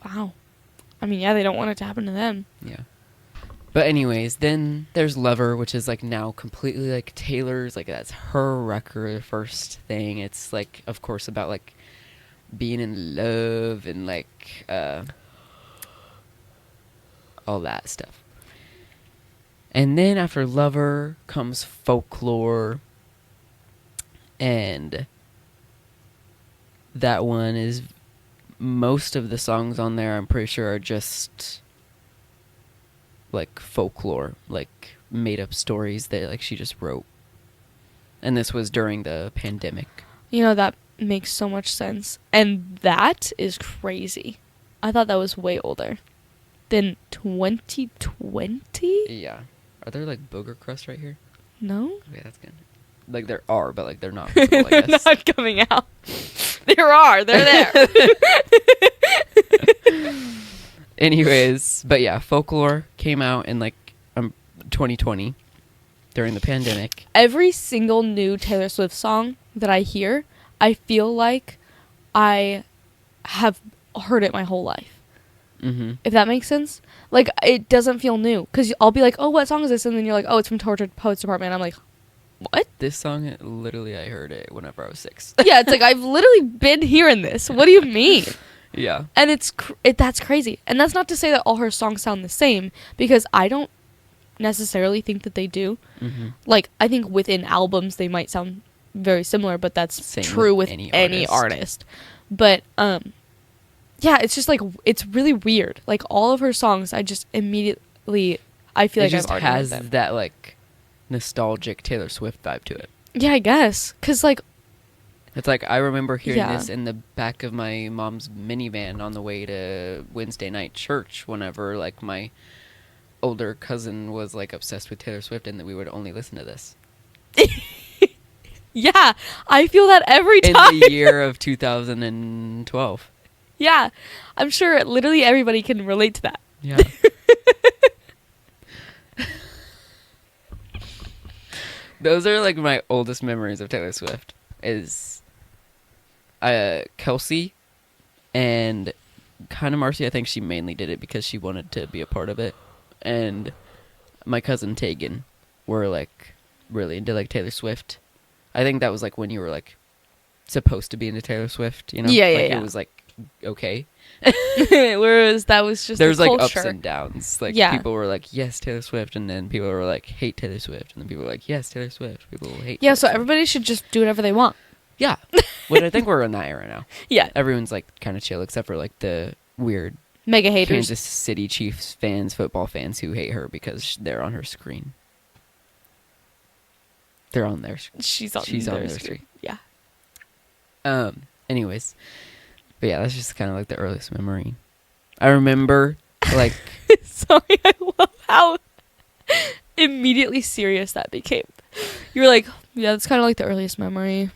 wow. I mean, yeah, they don't want it to happen to them. Yeah. But anyways, then there's Lover, which is, like, now completely, like, Taylor's. Like, that's her record, first thing. It's, like, of course, about, like, being in love and, like, all that stuff. And then after Lover comes Folklore. And that one is... Most of the songs on there, I'm pretty sure, are just... like folklore, like made up stories that like she just wrote. And this was during the pandemic. You know, that makes so much sense. And that is crazy. I thought that was way older than 2020. Yeah. Are there like booger crusts right here? No? Okay, that's good. Like there are, but like they're not visible, I They're guess. not coming out. There are. They're there. Anyways, but yeah, Folklore came out in like 2020 during the pandemic. Every single new Taylor Swift song that I hear, I feel like I have heard it my whole life. Mm-hmm. If that makes sense. Like, it doesn't feel new. Because I'll be like, oh, what song is this? And then you're like, oh, it's from Tortured Poets Department. And I'm like, what? This song, literally, I heard it whenever I was 6. Yeah, it's like, I've literally been hearing this. What do you mean? Yeah. And that's crazy. And that's not to say that all her songs sound the same, because I don't necessarily think that they do. Mm-hmm. Like, I think within albums they might sound very similar, but that's Same true with with any artist. But yeah, it's just like, it's really weird. Like, all of her songs, I just immediately, I feel like It just I've already heard has them. that like nostalgic Taylor Swift vibe to it. Yeah, I guess, because like, It's like I remember hearing Yeah. this in the back of my mom's minivan on the way to Wednesday night church whenever like my older cousin was like obsessed with Taylor Swift and that we would only listen to this. yeah, I feel that every In time. the year of 2012. Yeah, I'm sure literally everybody can relate to that. Yeah. Those are like my oldest memories of Taylor Swift is Kelsey and kind of Marcy. I think she mainly did it because she wanted to be a part of it. And my cousin Tegan were like really into like Taylor Swift. I think that was like when you were like supposed to be into Taylor Swift, you know? Yeah, like, yeah. It was like okay. Whereas that was just There's the like culture. ups and downs. Like Yeah. people were like, yes, Taylor Swift, and then people were like, hate Taylor Swift, and then people were like, yes, Taylor Swift. People hate. Yeah, Taylor so Swift. everybody should just do whatever they want. Yeah, which I think we're in that era now. Yeah, Everyone's like kind of chill, except for like the weird mega haters. Kansas City Chiefs fans, football fans who hate her because they're on her screen. They're on their. She's on She's on their their screen. screen. Yeah. Anyways, but yeah, that's just kind of like the earliest memory. I remember like Sorry, I love how immediately serious that became. You were like, yeah, that's kind of like the earliest memory.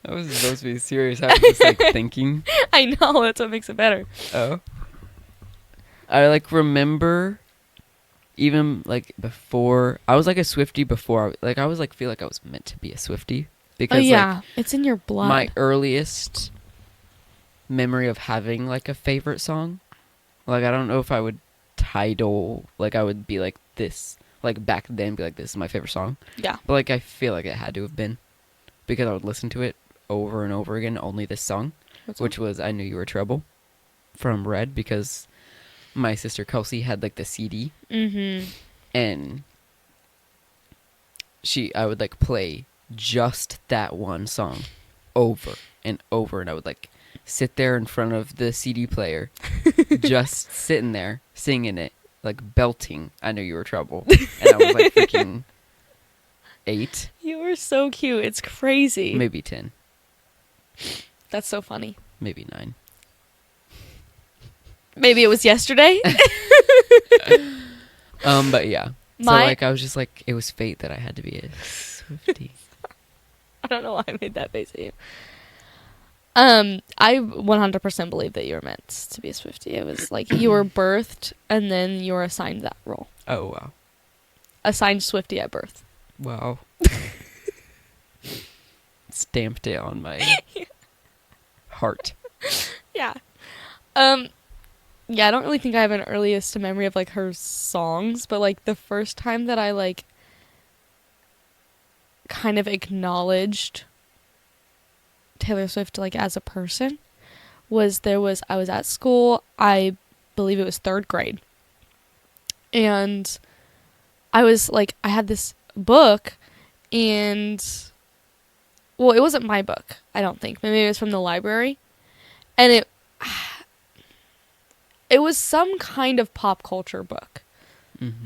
I was supposed to be serious. I was just like thinking. I know, that's what makes it better. Oh. I like remember even like before I was like a Swiftie before I was like feel like I was meant to be a Swiftie because Oh yeah, like it's in your blood. my earliest memory of having like a favorite song, like I don't know if I would title like I would be like this like back then be like this is my favorite song, Yeah. but like I feel like it had to have been because I would listen to it over and over again, only this song, which was I Knew You Were Trouble from Red, because my sister Kelsey had like the CD and I would like play just that one song over and over, and I would like sit there in front of the CD player just sitting there singing it, like belting I Knew You Were Trouble, and I was like freaking 8, You were so cute. It's crazy. maybe 10, That's so funny. maybe 9. Maybe it was yesterday. But yeah, so like I was just like it was fate that I had to be a Swiftie. I don't know why I made that face at you. I 100% believe that you were meant to be a Swiftie. It was like you were birthed and then you were assigned that role. Oh wow. Assigned Swiftie at birth. Wow. Stamped it on my heart. Yeah. Yeah, I don't really think I have an earliest memory of like her songs, but like the first time that I like kind of acknowledged Taylor Swift like as a person was I was at school, I believe it was 3rd grade. And I was like I had this book and well, it wasn't my book, I don't think. Maybe it was from the library. And it was some kind of pop culture book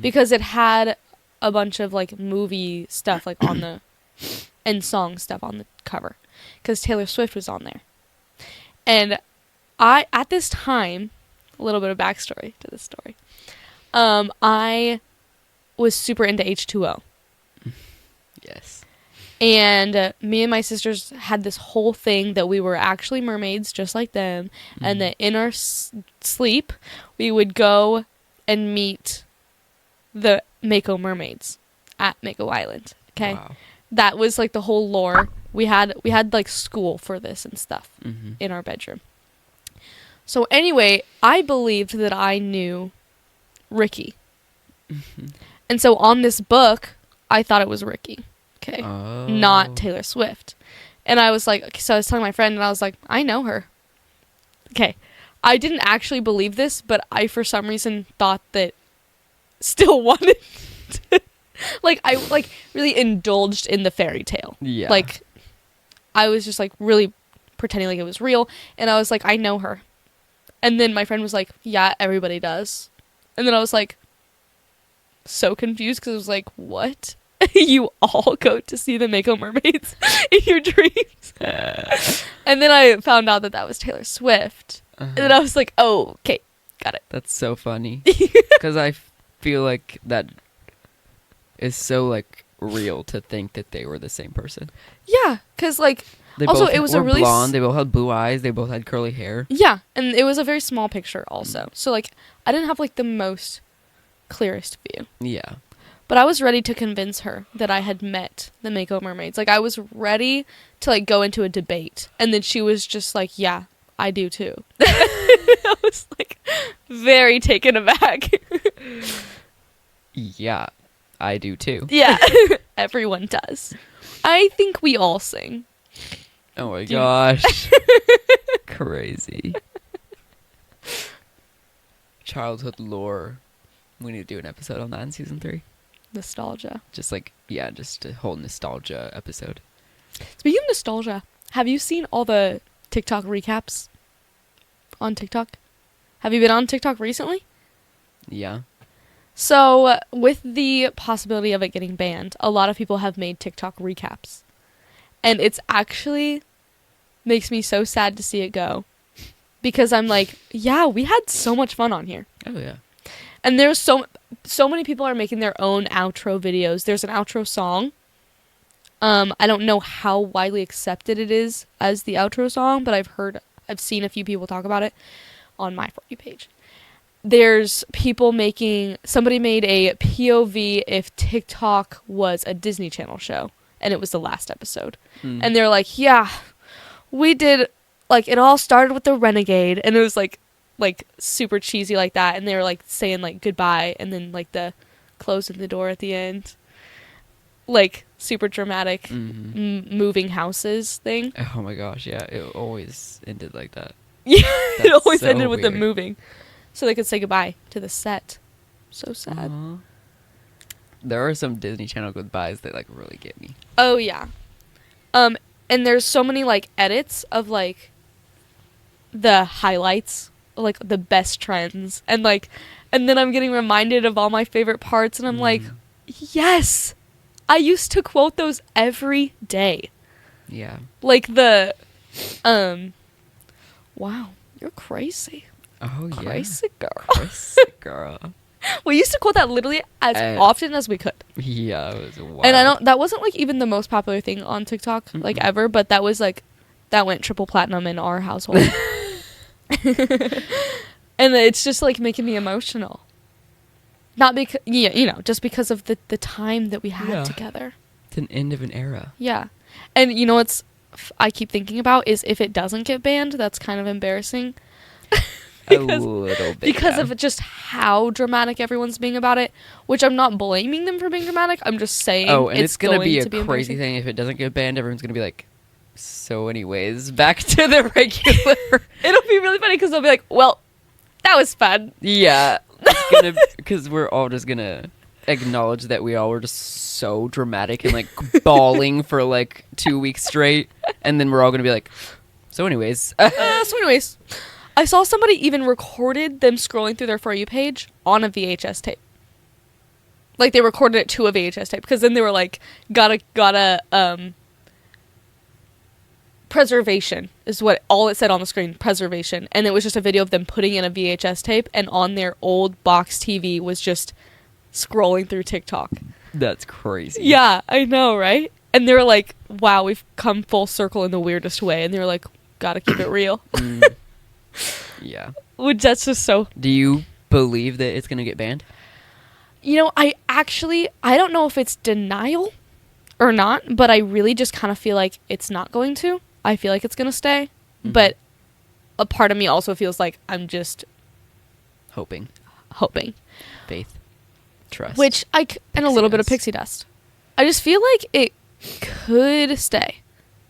because it had a bunch of like movie stuff like on the and song stuff on the cover because Taylor Swift was on there. And I at this time, a little bit of backstory to this story. I was super into H2O. Yes. And me and my sisters had this whole thing that we were actually mermaids just like them. And that in our sleep, we would go and meet the Mako mermaids at Mako Island. Okay. Wow. That was like the whole lore. We had like school for this and stuff in our bedroom. So anyway, I believed that I knew Ricky. And so on this book, I thought it was Ricky. Okay. Oh. Not Taylor Swift. And I was like, so I was telling my friend, and I was like, I know her. Okay. I didn't actually believe this, but I, for some reason, thought that still wanted to, like, I, like, really indulged in the fairy tale. Yeah. Like, I was just, like, really pretending like it was real, and I was like, I know her. And then my friend was like, yeah, everybody does. And then I was like, so confused, because I was like, what? You all go to see the Mako Mermaids in your dreams? And then I found out that that was Taylor Swift. And then I was like, oh, okay, got it. That's so funny. Because I feel like that is so, like, real to think that they were the same person. Yeah, because, like, They also, both it was were a really blonde. They both had blue eyes. They both had curly hair. Yeah, and it was a very small picture also. So, like, I didn't have, like, the most clearest view. Yeah. But I was ready to convince her that I had met the Mako Mermaids. Like, I was ready to, like, go into a debate. And then she was just like, yeah, I do too. I was, like, very taken aback. Yeah, I do too. Yeah, everyone does. I think we all sing. Oh my gosh. Crazy. Childhood lore. We need to do an episode on that in season 3. Nostalgia. Just like, yeah, just a whole nostalgia episode. Speaking of nostalgia, have you seen all the TikTok recaps on TikTok? Have you been on TikTok recently? Yeah. So, with the possibility of it getting banned, a lot of people have made TikTok recaps. And it's actually makes me so sad to see it go. Because I'm like, yeah, we had so much fun on here. Oh, yeah. And there's so many people are making their own outro videos. There's an outro song. I don't know how widely accepted it is as the outro song, but I've seen a few people talk about it on my For You page. There's people somebody made a POV if TikTok was a Disney Channel show, and it was the last episode. And they're like, yeah, we did, like, it all started with the Renegade, and it was like super cheesy like that, and they were like saying like goodbye, and then like the closing the door at the end, like super dramatic moving houses thing. Oh my gosh, yeah, it always ended like that. Yeah, it That's always so ended with them weird. moving, so they could say goodbye to the set. So sad. There are some Disney Channel goodbyes that like really get me. Oh yeah, and there's so many like edits of like the highlights, like the best trends, and then I'm getting reminded of all my favorite parts, and I'm like, yes, I used to quote those every day. Yeah. Like the wow, you're crazy. Oh yeah. Crazy girl. Crazy girl. We used to quote that literally as often as we could. Yeah, it was wild. And that wasn't like even the most popular thing on TikTok like ever, but that was like that went triple platinum in our household. And it's just like making me emotional. Not because just because of the time that we had together. It's an end of an era. Yeah. And you know what's I keep thinking about is if it doesn't get banned, that's kind of embarrassing. A little bit. Because of just how dramatic everyone's being about it, which I'm not blaming them for being dramatic. I'm just saying and it's gonna be a be crazy thing if it doesn't get banned. Everyone's gonna be like, so anyways, back to the regular. It'll be really funny because they'll be like, well, that was fun. Yeah, it's gonna because we're all just gonna acknowledge that we all were just so dramatic and like bawling for like 2 weeks straight, and then we're all gonna be like, so anyways. I saw somebody even recorded them scrolling through their For You page on a VHS tape. Like, they recorded it to a VHS tape, because then they were like, gotta, preservation is what all it said on the screen, preservation. And it was just a video of them putting in a VHS tape, and on their old box TV was just scrolling through TikTok. That's crazy. Yeah, I know, right? And they were like, wow, we've come full circle in the weirdest way. And they were like, gotta keep it real. Yeah. Which that's just so... Do you believe that it's gonna get banned? You know, I don't know if it's denial or not, but I really just kind of feel like it's not going to. I feel like it's going to stay. But a part of me also feels like I'm just... Hoping. Faith. Trust. And a little bit of pixie dust. I just feel like it could stay.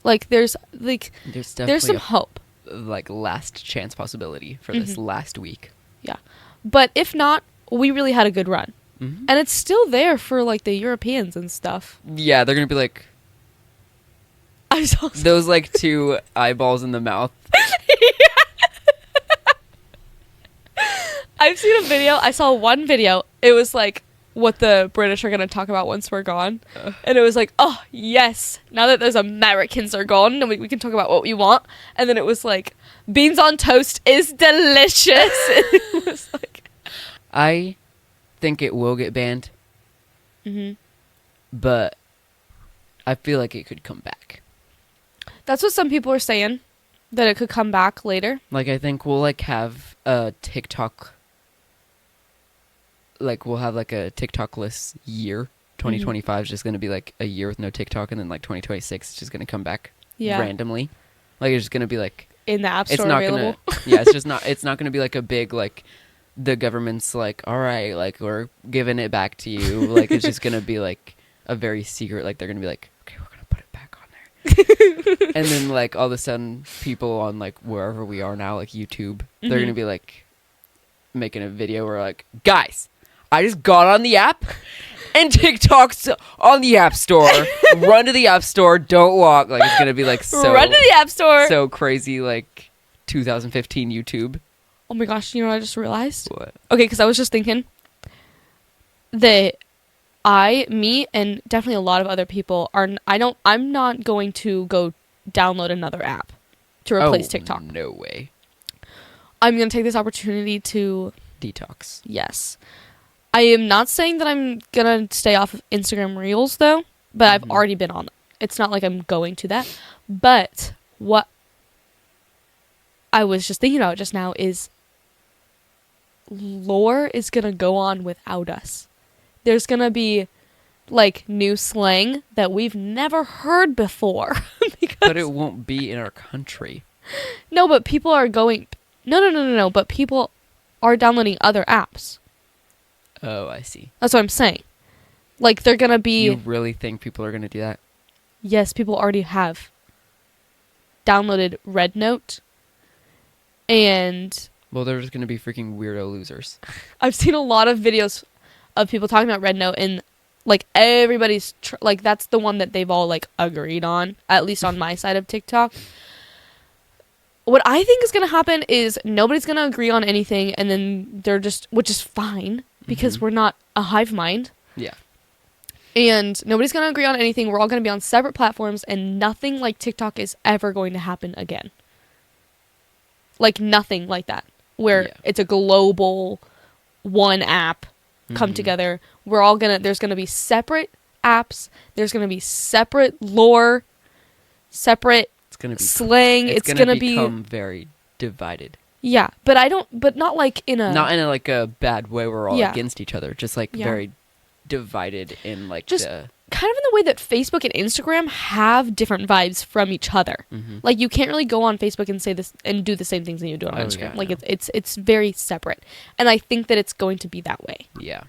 Like there's definitely some a hope. like last chance possibility for this last week. Yeah. But if not, we really had a good run. Mm-hmm. And it's still there for like the Europeans and stuff. Yeah, they're gonna be like I saw those like two eyeballs in the mouth. I've seen a video. I saw one video. It was like what the British are going to talk about once we're gone. And it was like, oh, yes. Now that those Americans are gone, and we can talk about what we want. And then it was like, beans on toast is delicious. It was like... I think it will get banned. Mm-hmm. But I feel like it could come back. That's what some people are saying, that it could come back later. Like, I think we'll, like, have a TikTok... Like, we'll have, like, a TikTok-less year. 2025 is just going to be, like, a year with no TikTok, and then, like, 2026 is just going to come back randomly. Like, it's just going to be, like... In the App Store it's not available. Yeah, it's just not... It's not going to be, like, a big, like... The government's like, all right, like, we're giving it back to you. Like, it's just going to be, like, a very secret... Like, they're going to be like, okay, we're going to put it back on there. And then, like, all of a sudden, people on, like, wherever we are now, like, YouTube, they're going to be, like, making a video where, like, guys... I just got on the app, and TikTok's on the App Store. Run to the App Store, don't walk. Like, it's gonna be like so... Run to the App Store! So crazy, like, 2015 YouTube. Oh my gosh, you know what I just realized? What? Okay, because I was just thinking that me, and definitely a lot of other people I'm not going to go download another app to replace TikTok. No way. I'm gonna take this opportunity to... Detox. Yes. I am not saying that I'm going to stay off of Instagram Reels, though, but I've already been on it. It's not like I'm going to that. But what I was just thinking about just now is lore is going to go on without us. There's going to be, like, new slang that we've never heard before. But it won't be in our country. No, but people are going... No. But people are downloading other apps. Oh, I see. That's what I'm saying. Like, they're going to be... You really think people are going to do that? Yes, people already have downloaded Red Note. And... Well, they're just going to be freaking weirdo losers. I've seen a lot of videos of people talking about Red Note, and, like, everybody's... like, that's the one that they've all, like, agreed on. At least on my side of TikTok. What I think is going to happen is nobody's going to agree on anything, and then they're just... Which is fine. Because we're not a hive mind. Yeah. And nobody's going to agree on anything. We're all going to be on separate platforms, and nothing like TikTok is ever going to happen again. Like, nothing like that. Where it's a global one app come together. We're all going to... There's going to be separate apps. There's going to be separate lore. Separate slang. It's going to become very divided. Yeah, but not like in a... Not in a, like, a bad way where we're all against each other. Just, like, very divided in, like, just kind of in the way that Facebook and Instagram have different vibes from each other. Like, you can't really go on Facebook and say this and do the same things that you do on Instagram. Like, it's very separate. And I think that it's going to be that way. Yeah.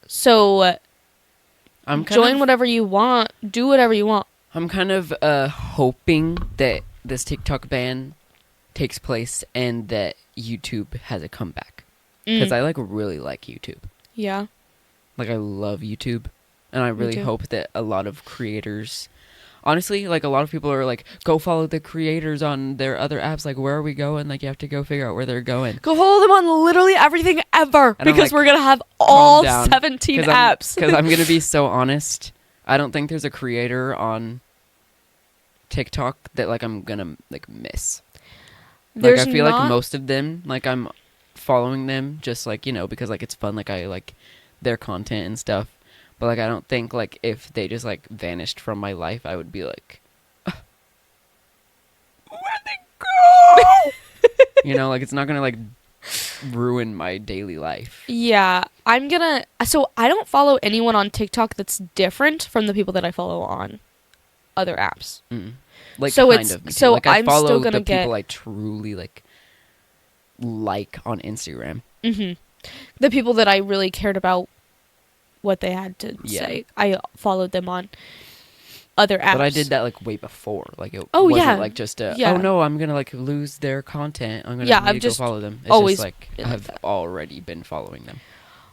So, join whatever you want. Do whatever you want. I'm kind of hoping that this TikTok ban takes place and that YouTube has a comeback, because I really like YouTube. Yeah, like, I love YouTube, and I really hope that a lot of creators, honestly, like, a lot of people are like, go follow the creators on their other apps. Like, where are we going? Like, you have to go figure out where they're going. Go follow them on literally everything ever, and because we're gonna have all 17 apps. Because I'm gonna be so honest, I don't think there's a creator on TikTok that, like, I'm gonna, like, miss. Like, I feel like most of them, like, I'm following them just, like, you know, because, like, it's fun. Like, I like their content and stuff. But, like, I don't think, like, if they just, like, vanished from my life, I would be like, where'd they go? You know, like, it's not gonna, like, ruin my daily life. Yeah, so I don't follow anyone on TikTok that's different from the people that I follow on other apps. Like, so kind of. So like, I I'm follow still gonna the people I truly like on Instagram. The people that I really cared about what they had to say, I followed them on. other apps. But I did that like way before. Like it Oh, wasn't yeah. like just a Yeah. oh no, I'm gonna like lose their content. I'm gonna Yeah, need I've to just go follow them. It's always just like been like I've that. already been following them.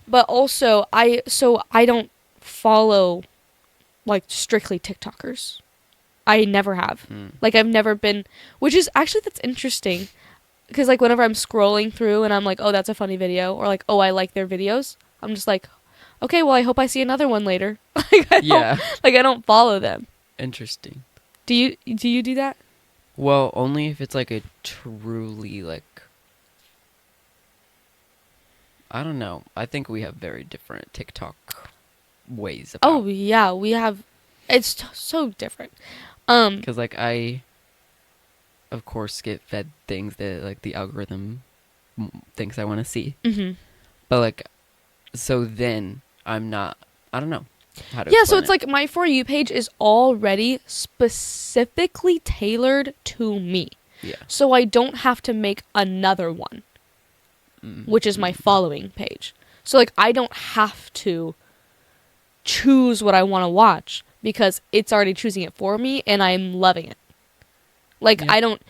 But also, I don't follow like strictly TikTokers. I never have. Like I've never been, which is actually that's interesting, because like whenever I'm scrolling through and I'm like, oh, that's a funny video, or like, oh, I like their videos, I'm just like, okay, well, I hope I see another one later. Like Yeah. I don't follow them. Interesting. Do you do that? Well, only if it's like a truly like I don't know. I think we have very different TikTok ways about. Oh yeah, we have. It's so different. Because like I, of course, get fed things that like the algorithm thinks I want to see. Mm-hmm. But like, so then I'm not. I don't know how to. Yeah, so explain it's it. like my For You page is already specifically tailored to me. Yeah. So I don't have to make another one, which is my following page. So like I don't have to choose what I want to watch because it's already choosing it for me and I'm loving it. Like Yeah. I don't,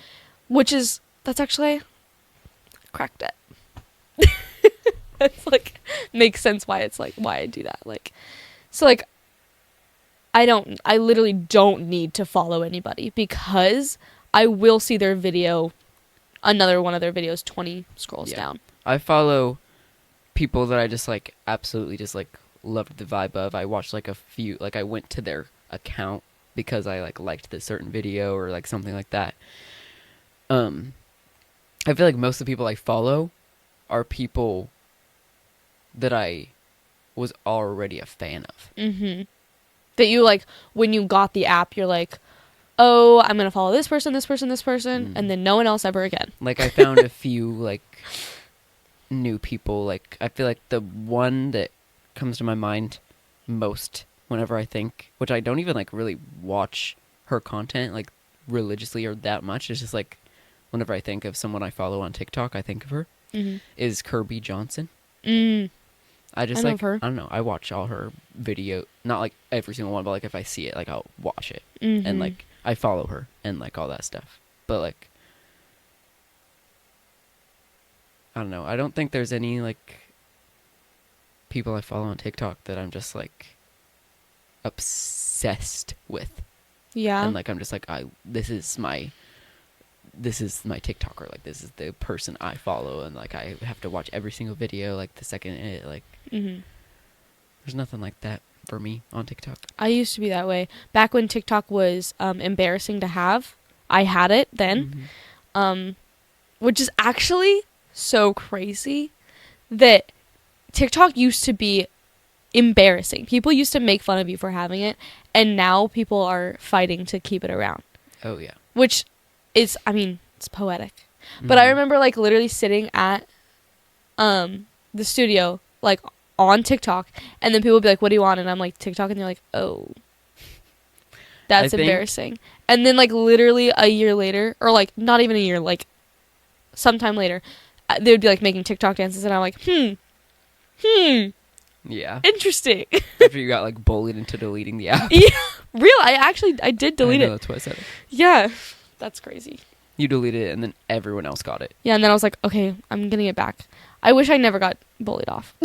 that's actually cracked it. It's like makes sense why it's like why I do that. Like so like I literally don't need to follow anybody because I will see their video, another one of their videos 20 scrolls down. I follow people that I just like absolutely just like loved the vibe of. I watched like a few, like I went to their account because I like liked this certain video or like something like that. I feel like most of the people I follow are people that I was already a fan of. Mm-hmm. That you like when you got the app, you're like, oh, I'm gonna follow this person, this person, this person, and then no one else ever again. Like I found a few like new people. Like I feel like the one that comes to my mind most whenever I think, which I don't even like really watch her content like religiously or that much. It's just like whenever I think of someone I follow on TikTok, I think of her. Is Kirby Johnson. I just I like love her. I don't know. I watch all her video, not like every single one, but like if I see it, like I'll watch it and like I follow her and like all that stuff. But like I don't know. I don't think there's any like people I follow on TikTok that I'm just like obsessed with. Yeah. And like I'm just like this is my TikToker, like this is the person I follow and like I have to watch every single video like the second it like there's nothing like that for me on TikTok. I used to be that way. Back when TikTok was embarrassing to have, I had it then. Which is actually so crazy that TikTok used to be embarrassing. People used to make fun of you for having it, and now people are fighting to keep it around. Oh yeah. Which is, I mean, it's poetic. But I remember like literally sitting at the studio like on TikTok, and then people would be like, what do you want? And I'm like, TikTok, and they're like, oh, that's embarrassing. And then like literally a year later, or like not even a year, like sometime later, they would be like making TikTok dances, and I'm like, Yeah. interesting. After you got like bullied into deleting the app. Yeah, real. I did delete it. That's what I said. Yeah, that's crazy. You deleted it and then everyone else got it. Yeah, and then I was like, okay, I'm getting it back. I wish I never got bullied off.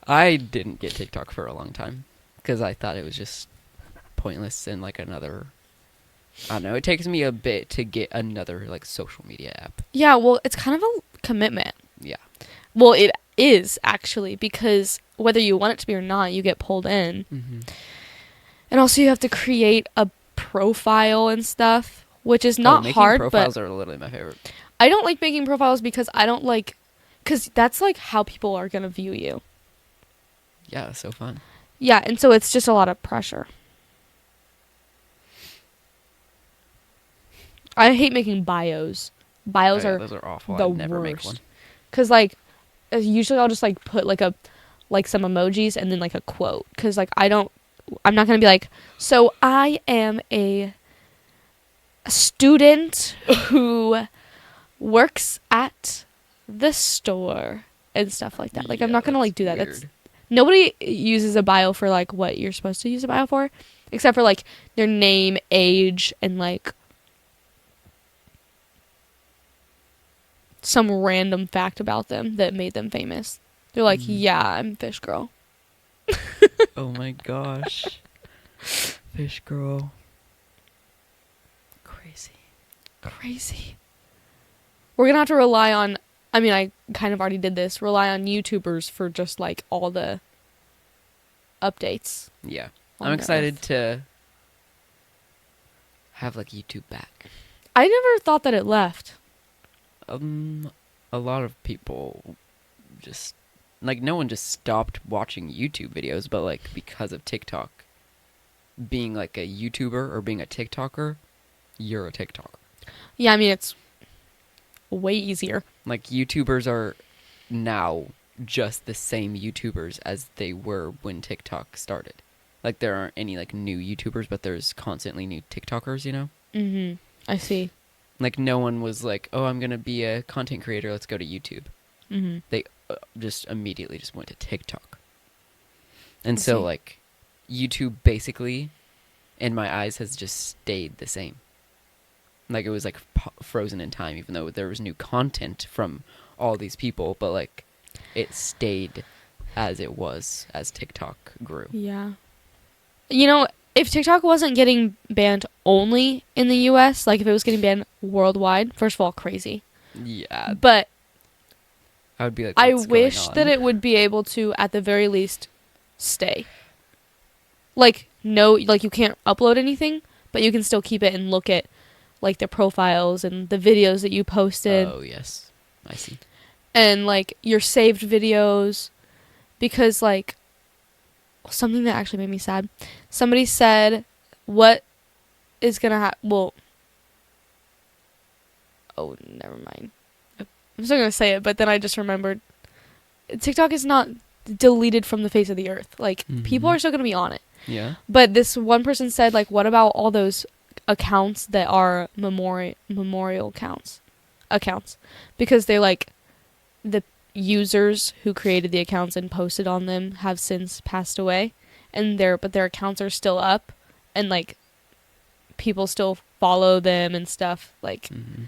I didn't get TikTok for a long time because I thought it was just pointless and like another. I don't know. It takes me a bit to get another like social media app. Yeah, well, it's kind of a commitment. Yeah. Well, it is actually, because whether you want it to be or not, you get pulled in. And also you have to create a profile and stuff, which is not hard. Profiles but are literally my favorite. I don't like making profiles because I don't like, because that's like how people are going to view you. Yeah, it's so fun. Yeah, and so it's just a lot of pressure. I hate making bios. Bios are those are awful. the I'd never make worst. one. Because like usually I'll just like put like some emojis and then like a quote, because like I'm not gonna be like, so I am a student who works at the store and stuff like that. Like I'm not gonna like do that. Weird. Nobody uses a bio for like what you're supposed to use a bio for, except for like their name, age, and like some random fact about them that made them famous. They're like, yeah, I'm Fish Girl. Oh my gosh. Fish girl. Crazy. Crazy. We're gonna have to rely on, I mean, I kind of already did this, rely on YouTubers for just like all the updates. Yeah. on I'm the excited Earth. to have like YouTube back. I never thought that it left. A lot of people just like no one just stopped watching YouTube videos, but like because of TikTok, being like a YouTuber or being a TikToker, you're a TikToker. Yeah, I mean, it's way easier. Like YouTubers are now just the same YouTubers as they were when TikTok started. Like there aren't any like new YouTubers, but there's constantly new TikTokers, you know? Mm-hmm. I see. Like no one was like, "Oh, I'm going to be a content creator, let's go to YouTube." Mm-hmm. They just immediately just went to TikTok. And I so see. like YouTube basically in my eyes has just stayed the same. Like it was like frozen in time, even though there was new content from all these people, but like it stayed as it was as TikTok grew. Yeah. You know, if TikTok wasn't getting banned only in the US, like if it was getting banned worldwide, first of all, crazy. Yeah, But I would be like, I what's wish going that on? it would be able to, at the very least, stay. Like, no, like you can't upload anything, but you can still keep it and look at, like, the profiles and the videos that you posted. Oh yes, I see. And, like, your saved videos. Because, like, something that actually made me sad. Somebody said, what is gonna happen? Well, oh, never mind. I'm still gonna say it, but then I just remembered TikTok is not deleted from the face of the earth. Like, people Mhm. are still gonna be on it. Yeah. But this one person said, like, what about all those accounts that are memorial accounts? Because they're like, the users who created the accounts and posted on them have since passed away, and their accounts are still up, and like people still follow them and stuff. Like, Mm-hmm.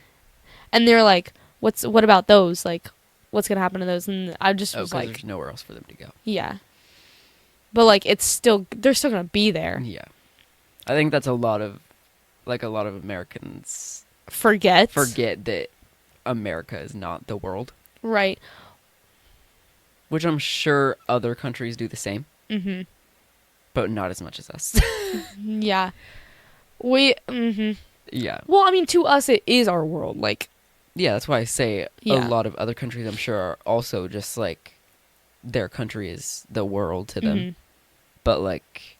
and they're like, what about those? Like, what's gonna happen to those? And I just Oh, was because like, there's nowhere else for them to go. yeah. But like, they're still gonna be there. Yeah, I think that's a lot of Americans Forget that America is not the world, right. which I'm sure other countries do the same, Mm-hmm. but not as much as us. Yeah. Mm-hmm. Yeah. Well, I mean, to us, it is our world. Like, Yeah, that's why I say Yeah. a lot of other countries, I'm sure, are also just like their country is the world to them. mhm. But like,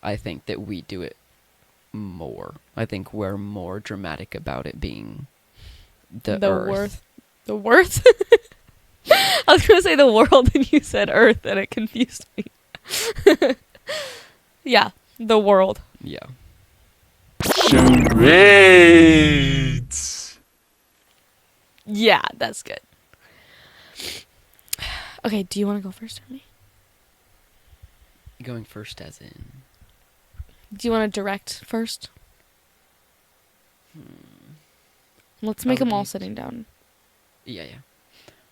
I think that we do it more. I think we're more dramatic about it being the earth. The worth. I was gonna say the world, and you said Earth, and it confused me. Yeah, the world. Yeah. Charades. Yeah, that's good. Okay, do you want to go first or me? Going first as in... Do you want to direct first? Let's I make would them all need- sitting down. Yeah, yeah.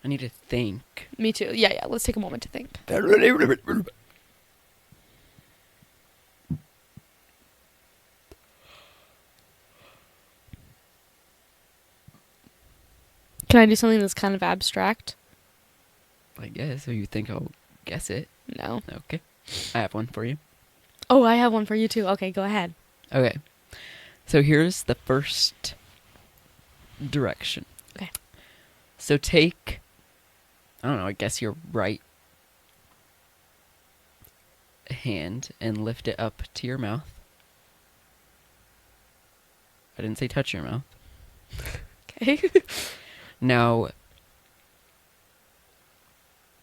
I need to think. Me too. Yeah, yeah. Let's take a moment to think. Can I do something that's kind of abstract? I guess. So you think I'll guess it? No. Okay. I have one for you. Oh, I have one for you too. Okay, go ahead. Okay. So here's the first direction. Okay. So take, I don't know, I guess your right hand and lift it up to your mouth. I didn't say touch your mouth. Okay. Now,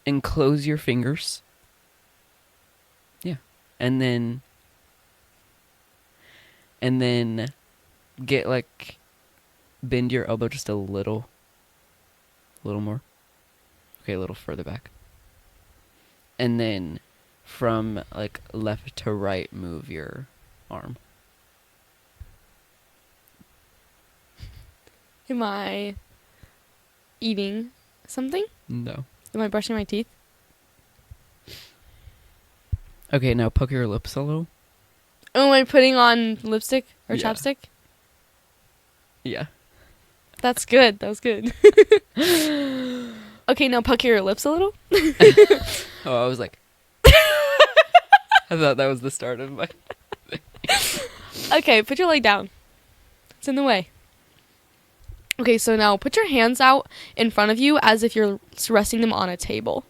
enclose your fingers. Yeah. And then get like, bend your elbow just a little more. Okay, a little further back. And then from like left to right, move your arm. Am I eating something? No. Am I brushing my teeth? Okay, now poke your lips a little. Oh, am I putting on lipstick or Yeah. chapstick? Yeah. That's good. That was good. Okay, now pucker your lips a little. Oh, I was like, I thought that was the start of my. Okay, put your leg down. It's in the way. Okay, so now put your hands out in front of you as if you're resting them on a table.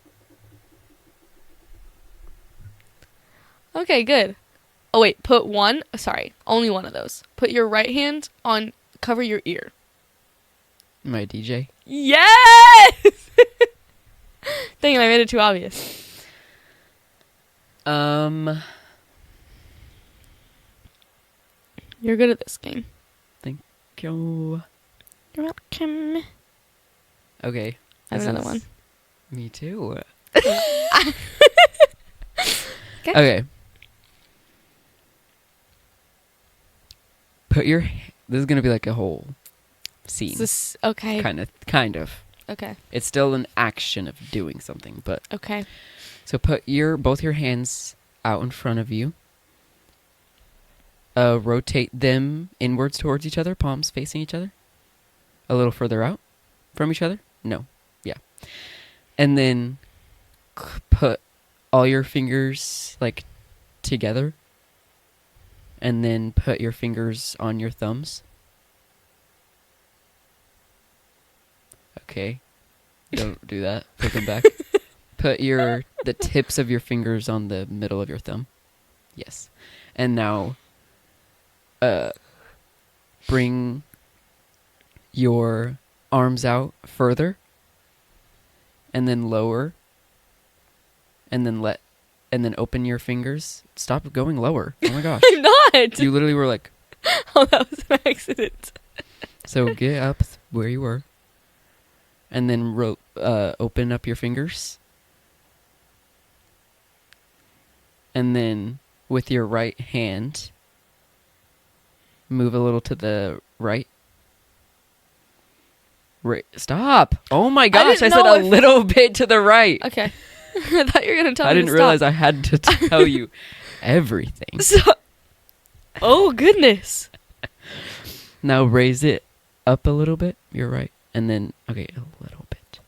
Okay, good. Oh, wait, only one of those. Put your right hand on, cover your ear. My DJ. Yes! Dang it, I made it too obvious. You're good at this game. Thank you. You're welcome. Okay. I have this another is- one. Me too. Okay. Okay. This is gonna be like a whole scene. Is this okay? Kind of. Okay. It's still an action of doing something, but Okay. so put both your hands out in front of you. Rotate them inwards towards each other, palms facing each other. A little further out from each other. No. Yeah. And then put all your fingers like together. And then put your fingers on your thumbs. Okay. Don't do that. Put them back. Put the tips of your fingers on the middle of your thumb. Yes. And now bring your arms out further. And then lower. And then open your fingers. Stop going lower. Oh my gosh. I'm not. You literally were like, Oh, that was an accident. so get up where you were. And then open up your fingers. And then with your right hand, move a little to the right. Right. Stop. Oh my gosh, I didn't said know a little bit to the right. Okay. I thought you were going to tell me I didn't to realize stop. I had to tell you everything. Oh, goodness. Now raise it up a little bit. You're right. And then, okay, a little bit.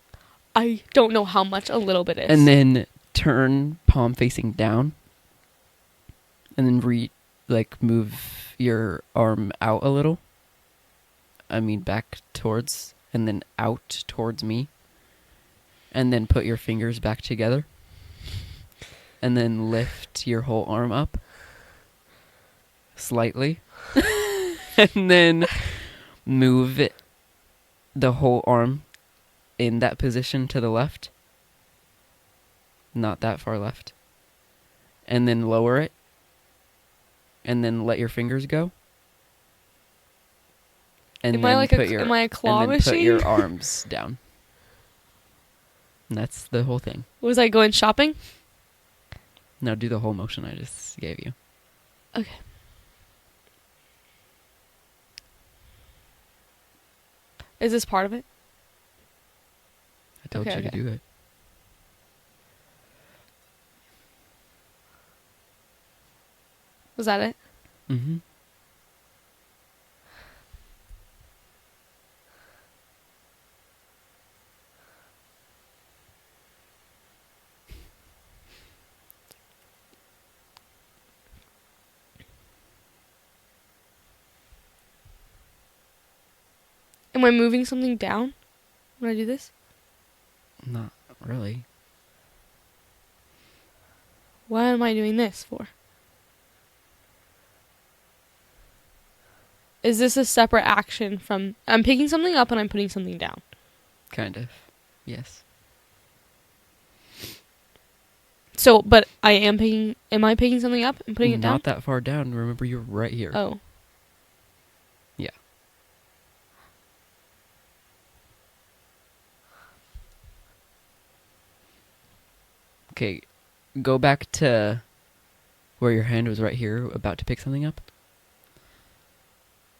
I don't know how much a little bit is. And then turn palm facing down. And then move your arm out a little. I mean back towards, and then out towards me. And then put your fingers back together. And then lift your whole arm up. Slightly. And then move the whole arm in that position to the left. Not that far left. And then lower it. And then let your fingers go. And Am then I like am I a claw and then machine? put your arms down. And that's the whole thing. Was I going shopping? Now do the whole motion I just gave you. Okay. Is this part of it? I told Okay, you to okay. do it. Was that it? Mm-hmm. Am I moving something down when I do this? Not really. What am I doing this for? Is this a separate action from... I'm picking something up and I'm putting something down. Kind of. Yes. So, but I am picking... Am I picking something up and putting it down? Not that far down. Remember, you're right here. Oh. Yeah. Okay. go back to where your hand was right here, about to pick something up.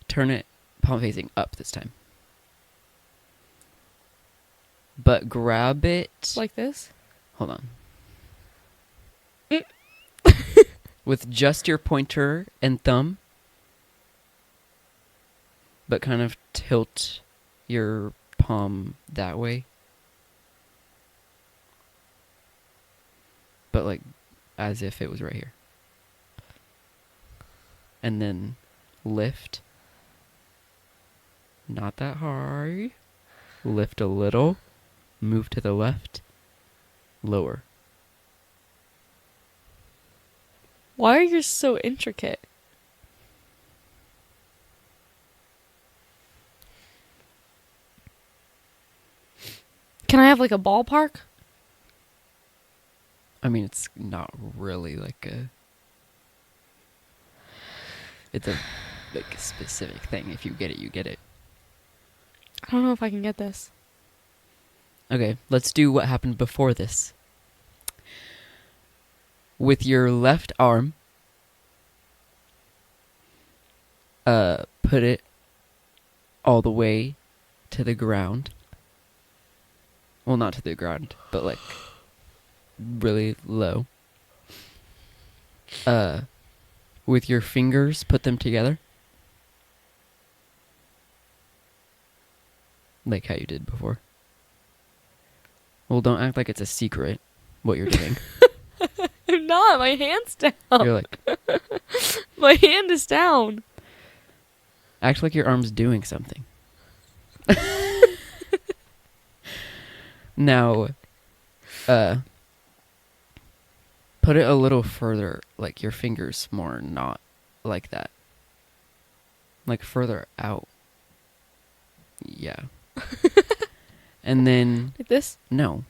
Turn it palm facing up this time. But grab it. Like this? Hold on. With just your pointer and thumb. But kind of tilt your palm that way. But like as if it was right here. And then lift. Not that hard. Lift a little. Move to the left. Lower. Why are you so intricate? Can I have like a ballpark? I mean, it's not really like a... It's a like a specific thing. If you get it, you get it. I don't know if I can get this. Okay, let's do what happened before this. With your left arm, put it all the way to the ground. Well, not to the ground, but like really low. With your fingers, put them together. Like how you did before. Well, don't act like it's a secret what you're doing. I'm not. My hand's down. You're like, My hand is down. act like your arm's doing something. Now, put it a little further, like your fingers more, not like that. Like further out. Yeah. And then... Like this? No.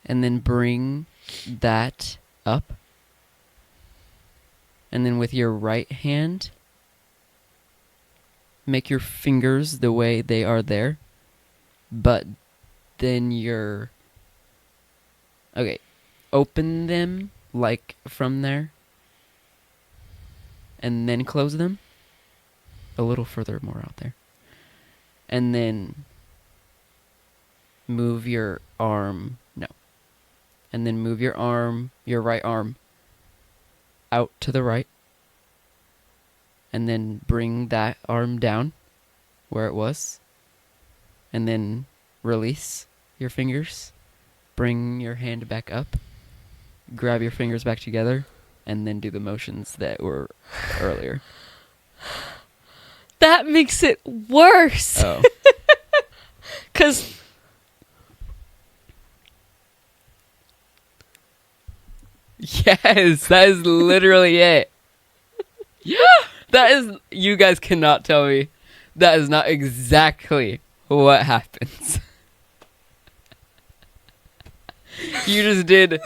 And then bring that up. And then with your right hand, make your fingers the way they are there. But then your... Okay. Open them, like, from there. And then close them. A little further more out there. And then... move your arm, no. And then move your arm, your right arm, out to the right. And then bring that arm down where it was. And then release your fingers. Bring your hand back up. Grab your fingers back together. And then do the motions that were earlier. That makes it worse. Oh. 'Cause... Yes, that is literally it. Yeah, that is... You guys cannot tell me that is not exactly what happens. You just did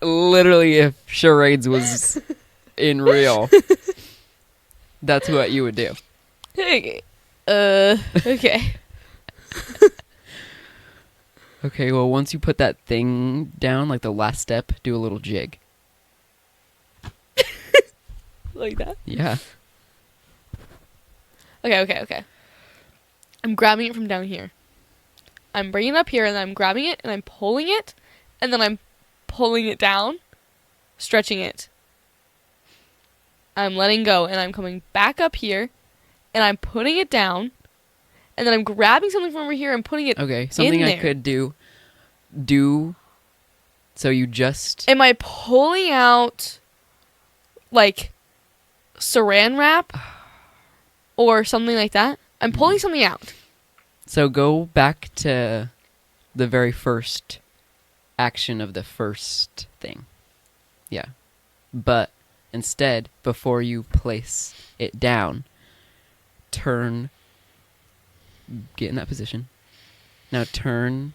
literally if charades was in real. That's what you would do. Okay. Okay. Okay, well, once you put that thing down, like the last step, do a little jig. Like that? Yeah. Okay. I'm grabbing it from down here. I'm bringing it up here, and then I'm grabbing it, and I'm pulling it, and then I'm pulling it down, stretching it. I'm letting go, and I'm coming back up here, and I'm putting it down, and then I'm grabbing something from over here and putting it Okay, something in I there. could do. So you just... Am I pulling out, like, saran wrap or something like that? I'm pulling something out. So go back to the very first action of the first thing. Yeah. But instead, before you place it down, turn... Get in that position. Now turn...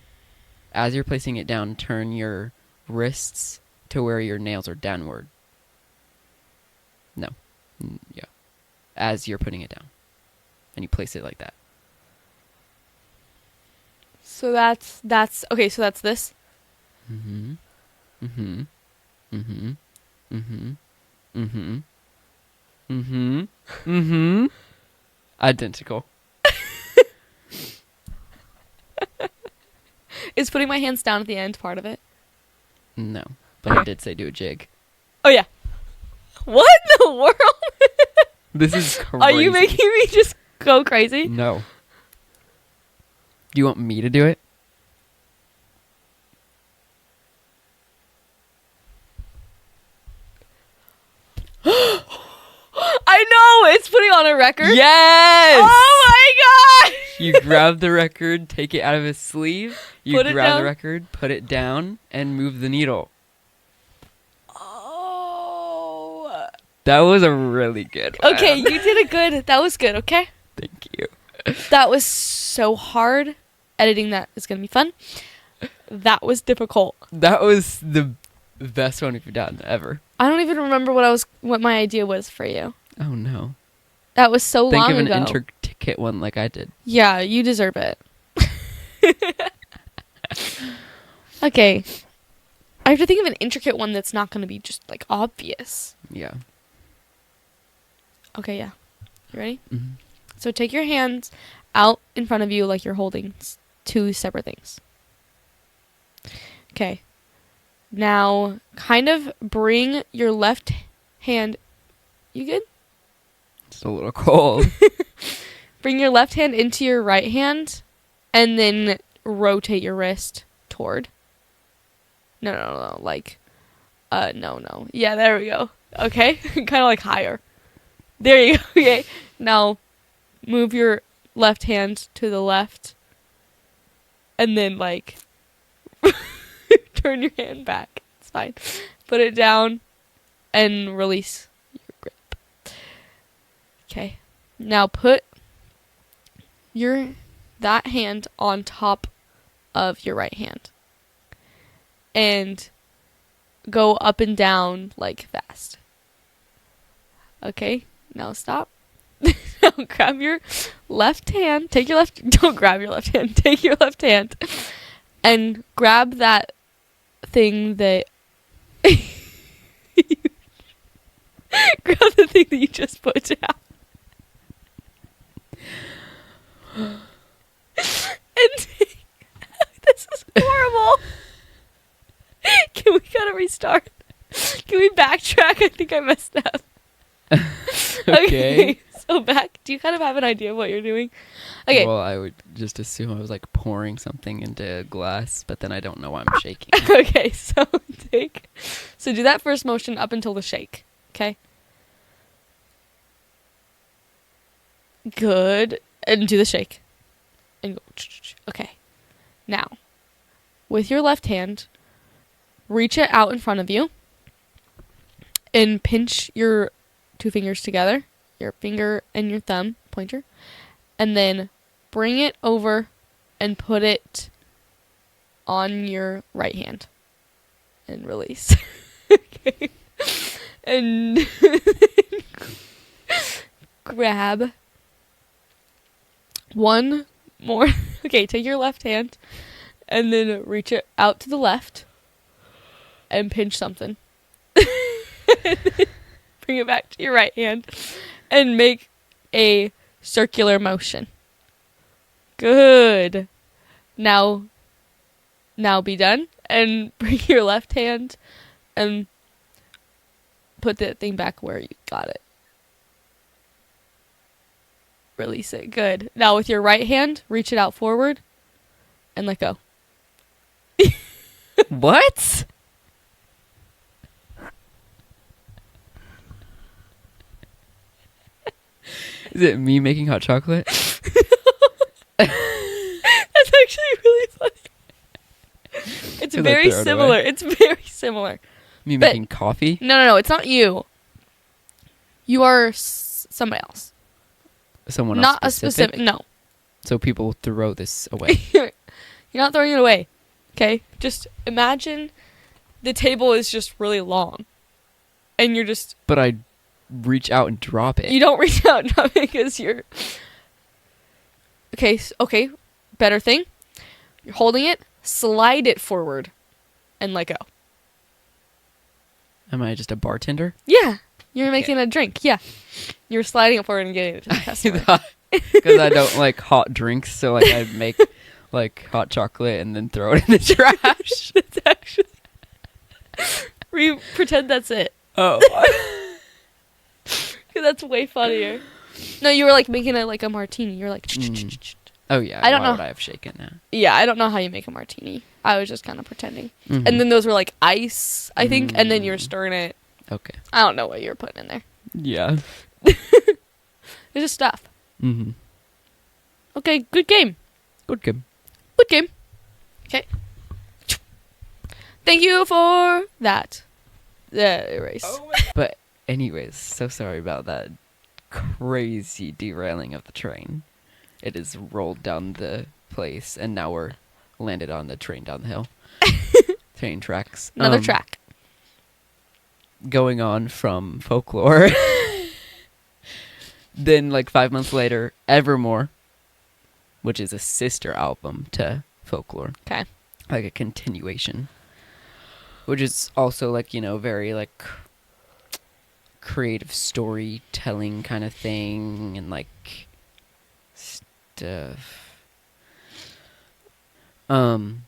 As you're placing it down, turn your wrists to where your nails are downward. No. Yeah. As you're putting it down. And you place it like that. So that's okay, so that's this. Mm-hmm. Mm-hmm. Mm-hmm. Mm-hmm. Mm-hmm. Mm-hmm. Mm-hmm. Identical. Is putting my hands down at the end part of it? No. But I did say do a jig. Oh, yeah. What in the world? This is crazy. Are you making me just go crazy? No. Do you want me to do it? I know! It's putting on a record. Yes! Oh my gosh! You grab the record, take it out of his sleeve, you Put it grab down. the record, put it down, and move the needle. Oh. That was a really good one. Okay, you did it good. That was good, okay? Thank you. That was so hard. Editing that is going to be fun. That was difficult. That was the best one we've done ever. I don't even remember what my idea was for you. Oh no. That was so Think long of an ago. intricate one like I did. Yeah, you deserve it. Okay. I have to think of an intricate one that's not going to be just like obvious. Yeah. Okay, yeah. You ready? Mm-hmm. So take your hands out in front of you like you're holding two separate things. Okay. Now, kind of bring your left hand. You good? It's a little cold. Bring your left hand into your right hand and then rotate your wrist toward. No. Like, no. Yeah, there we go. Okay. Kind of like higher. There you go. Okay. Now, move your left hand to the left. And then, like, turn your hand back. It's fine. Put it down and release your grip. Okay. Now put that hand on top of your right hand. And go up and down like fast. Okay. Now stop. Now grab your left hand. Don't grab your left hand. Take your left hand and grab that thing that grab the thing that you just put down. And this is horrible. Can we kind of restart? Can we backtrack? I think I messed up. Okay. So back. Do you kind of have an idea of what you're doing? Okay. Well, I would just assume I was like pouring something into a glass, but then I don't know why I'm shaking. Okay, so do that first motion up until the shake. Okay. Good. And do the shake. And go. Okay. Now, with your left hand, reach it out in front of you and pinch your two fingers together, your finger and your thumb, pointer, and then bring it over and put it on your right hand and release. Okay. And grab one more. Okay, take your left hand and then reach it out to the left and pinch something. Bring it back to your right hand and make a circular motion. Good. Now be done and bring your left hand and put that thing back where you got it. Release it. Good. Now with your right hand, reach it out forward and let go. What? Is it me making hot chocolate? That's actually really funny. It's Should I very throw it similar. away? It's very similar. Me But- making coffee? No. It's not you. You are somebody else. Someone else Not a specific. No. So people throw this away. You're not throwing it away. Okay? Just imagine the table is just really long. And you're just... But I reach out and drop it. You don't reach out and drop it because you're... Okay. Better thing. You're holding it. Slide it forward. And let go. Am I just a bartender? Yeah. You're making a drink. Yeah. You're sliding it forward and getting it to the customer. Because I don't like hot drinks, so like I make like hot chocolate and then throw it in the trash. It's actually... pretend that's it. Oh. That's way funnier. No, you were like making it like a martini. You're like... Oh yeah, I don't why know. would I have shaken now? Yeah, I don't know how you make a martini. I was just kind of pretending. Mhm. And then those were like ice, I think, and then you were stirring it. Okay. I don't know what you were putting in there. Yeah. It's just stuff. Mm-hmm. Okay, good game. Good game. Good game. Okay. Thank you for that. The erase. But anyways, so sorry about that crazy derailing of the train. It is rolled down the place, and now we're landed on the train down the hill. Train tracks. Another track. Going on from folklore. Then, like 5 months later, Evermore, which is a sister album to folklore. Okay. Like a continuation. Which is also like, you know, very like creative storytelling kind of thing and like stuff. And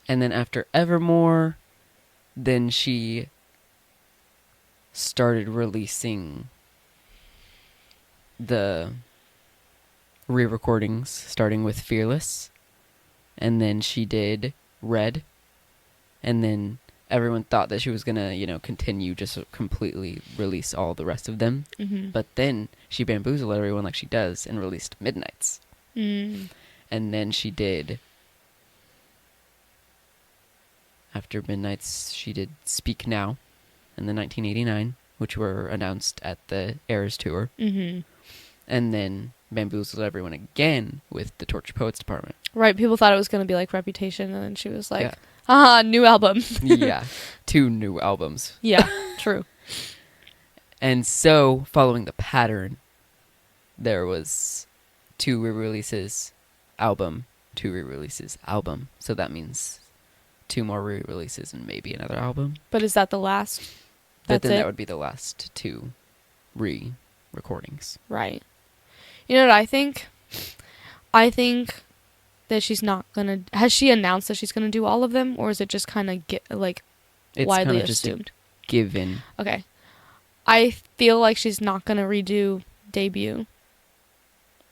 then after Evermore, then she started releasing the re-recordings, starting with Fearless, and then she did Red, and then everyone thought that she was gonna, you know, continue just completely release all the rest of them, but then she bamboozled everyone like she does and released Midnights, and then she did, after Midnights, she did Speak Now in the 1989, which were announced at the Eras tour. And then bamboozled everyone again with the Torture Poets Department. Right, people thought it was going to be like Reputation, and then she was like, Yeah. new album. Yeah, 2 new albums. Yeah, true. And so, following the pattern, there was 2 re-releases, album, 2 re-releases, album. So that means 2 more re-releases and maybe another album. But is that the last? But That's then it? that would be the last 2 re-recordings. Right. You know what I think? I think that she's not gonna... Has she announced that she's gonna do all of them? Or is it just kind of It's widely kind of just assumed? given. Okay. I feel like she's not gonna redo Debut.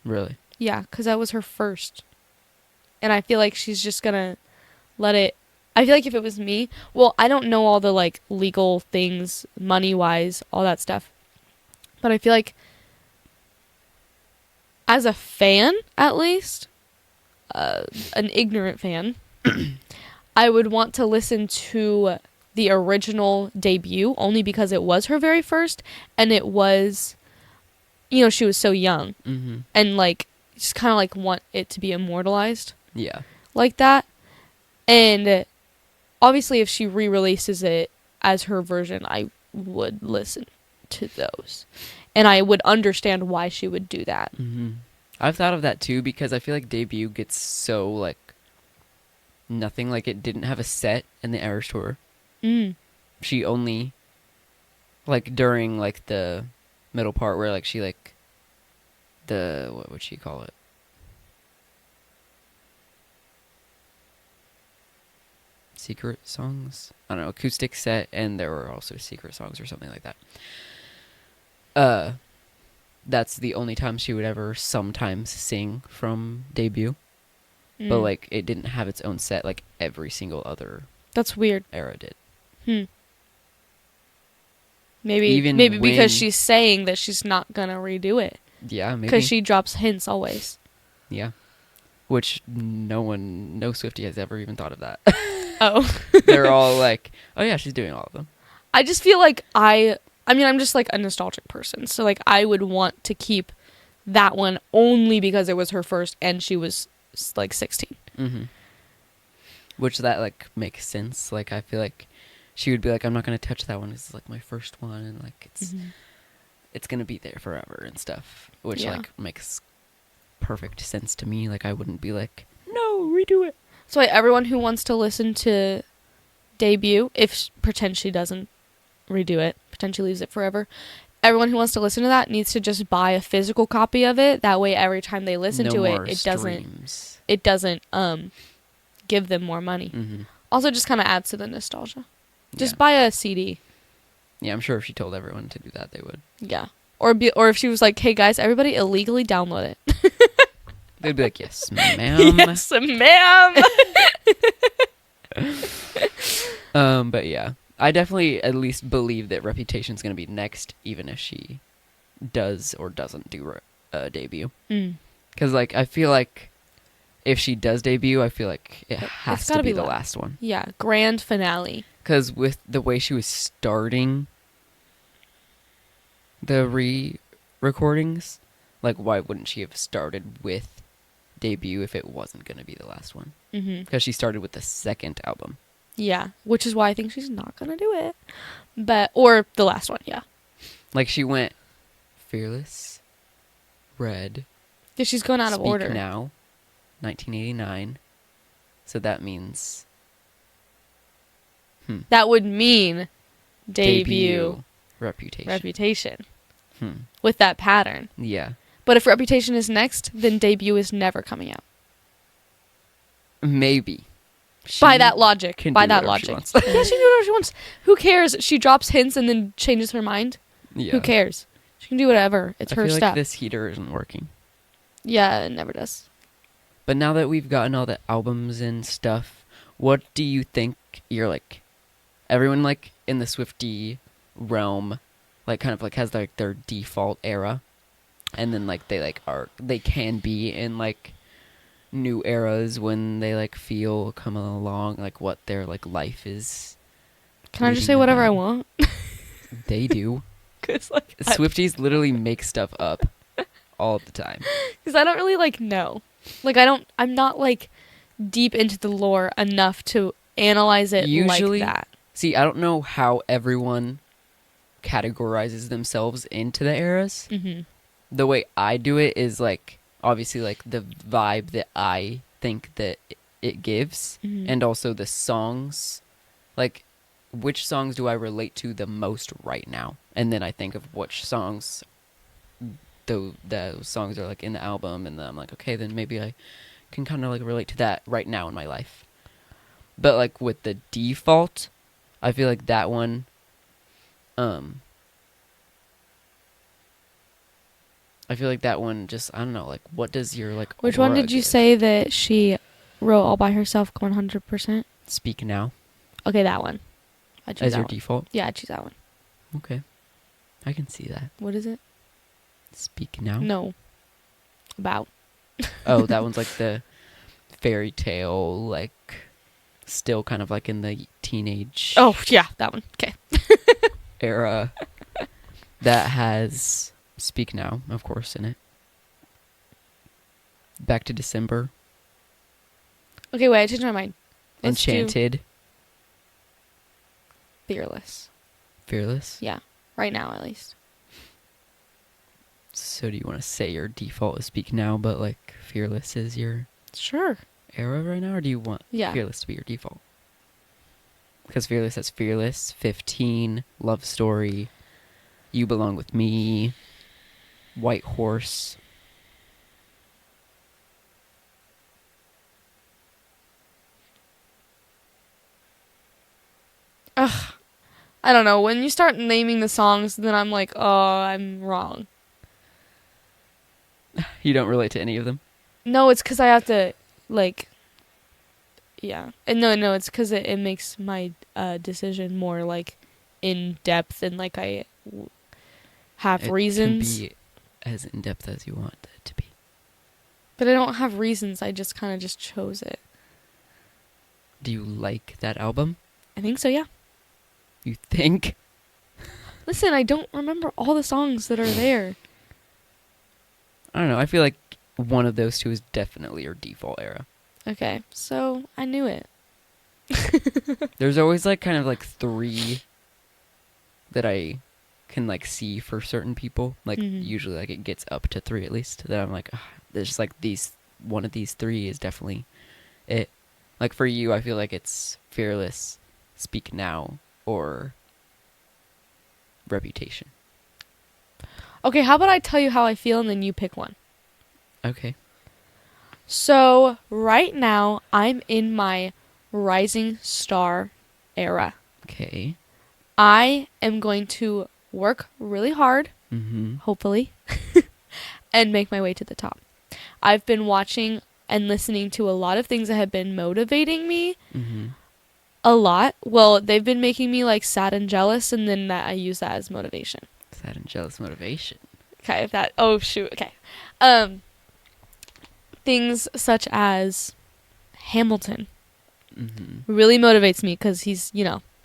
Really? Yeah, because that was her first. And I feel like she's just gonna let it... I feel like if it was me... Well, I don't know all the, like, legal things, money-wise, all that stuff. But I feel like... As a fan, at least... an ignorant fan... I would want to listen to the original Debut, only because it was her very first, and it was... You know, she was so young. Mm-hmm. And, like, just kind of, like, want it to be immortalized. Yeah. Like that. And obviously if she re-releases it as her version, I would listen to those. And I would understand why she would do that. Mm-hmm. I've thought of that too, because I feel like Debut gets so like nothing, like it didn't have a set in the Eras tour. She only, like during like the middle part where like she like what would she call it? Secret songs? I don't know, acoustic set, and there were also secret songs or something like that. That's the only time she would ever sometimes sing from Debut. But like it didn't have its own set like every single other That's weird. era did. Maybe because she's saying that she's not gonna redo it. Yeah, maybe. Because she drops hints always. Yeah. Which no Swiftie has ever even thought of that. Oh. They're all like, oh yeah, she's doing all of them. I just feel like I mean, I'm just like a nostalgic person. So like I would want to keep that one only because it was her first and she was like 16. Mm-hmm. Which that like makes sense. Like I feel like she would be like, I'm not going to touch that one. It's like my first one. And like it's going to be there forever and stuff. Which like makes perfect sense to me. Like I wouldn't be like, no, redo it. So everyone who wants to listen to Debut, pretend she doesn't redo it. Pretend she leaves it forever. Everyone who wants to listen to that needs to just buy a physical copy of it. That way, every time they listen no to more it streams. it doesn't give them more money. Mm-hmm. Also, just kind of adds to the nostalgia. Just Yeah. buy a CD. Yeah, I'm sure if she told everyone to do that, they would. Yeah. Or if she was like, "Hey guys, everybody illegally download it." They'd be like, "Yes, ma'am." Yes, ma'am. But yeah, I definitely at least believe that Reputation's gonna be next, even if she does or doesn't do a debut. Because like I feel like if she does debut, I feel like it has It's to gotta be be the live. last one. Yeah, grand finale. Because with the way she was starting the re-recordings, like why wouldn't she have started with debut if it wasn't gonna be the last one? Mm-hmm. Because she started with the second album. Yeah, which is why I think she's not gonna do it. Or the last one, yeah. Like she went Fearless, Red, Because she's going out of Speak order. Now, 1989. So that means That would mean debut, Reputation. Reputation Hmm. with that pattern. Yeah. But if Reputation is next, then debut is never coming out. Maybe. By She that logic. can By do that whatever she logic. wants. Yeah, she can do whatever she wants. Who cares? She drops hints and then changes her mind. Yeah. Who cares? She can do whatever. It's I her feel stuff. like this heater isn't working. Yeah, it never does. But now that we've gotten all the albums and stuff, what do you think you're like everyone like in the Swiftie realm like kind of like has like their default era and then like they can be in like new eras when they like feel come along like what their like life is. Can I just leading say them whatever I on. want? They do. Because like, Swifties literally make stuff up all the time. because I don't really like know. Like I'm not like deep into the lore enough to analyze it Usually- like that. See, I don't know how everyone categorizes themselves into the eras. Mm-hmm. The way I do it is like obviously like the vibe that I think that it gives Mhm. and also the songs, like which songs do I relate to the most right now, and then I think of which songs those songs are like in the album, and then I'm like, okay, then maybe I can kind of like relate to that right now in my life. But like with the default, I feel like that one I feel like that one just I don't know, like what does your like Which one aura did you give? say that she wrote all by herself 100%? Speak Now Okay, that one. I choose as that your one. default? Yeah, I choose that one. Okay. I can see that. What is it? Speak Now? No. About. Oh, that one's like the fairy tale, like still kind of like in the teenage Oh, yeah, that one. Okay. era that has Speak Now, of course, in it. Back to December. Okay, wait, I changed my mind. Let's do Enchanted. Fearless. Fearless. Yeah, right now at least. So do you want to say your default is Speak Now, but like Fearless is your Sure. era right now, or do you want Yeah. Fearless to be your default? Because Fearless has Fearless, 15, Love Story, You Belong With Me, White Horse. Ugh. I don't know. When you start naming the songs, then I'm like, oh, I'm wrong. You don't relate to any of them? No, it's because I have to, like, yeah. And no, it's because it makes my decision more, like, in depth and, like, I have reasons. It can be as in-depth as you want it to be. But I don't have reasons. I just kind of just chose it. Do you like that album? I think so, yeah. You think? Listen, I don't remember all the songs that are there. I don't know. I feel like one of those two is definitely your default era. Okay, so I knew it. There's always like kind of like three that I can like see for certain people. Like Mhm. usually like it gets up to three at least. That I'm like, there's just like one of these three is definitely it. Like for you, I feel like it's Fearless, Speak Now, or Reputation. Okay, how about I tell you how I feel and then you pick one? Okay. So, right now, I'm in my rising star era. Okay. I am going to work really hard, Mm-hmm. hopefully, and make my way to the top. I've been watching and listening to a lot of things that have been motivating me Mm-hmm. a lot. Well, they've been making me like sad and jealous, and then I use that as motivation. Sad and jealous motivation. Okay, oh shoot, okay. Things such as Hamilton Mm-hmm. really motivates me because he's,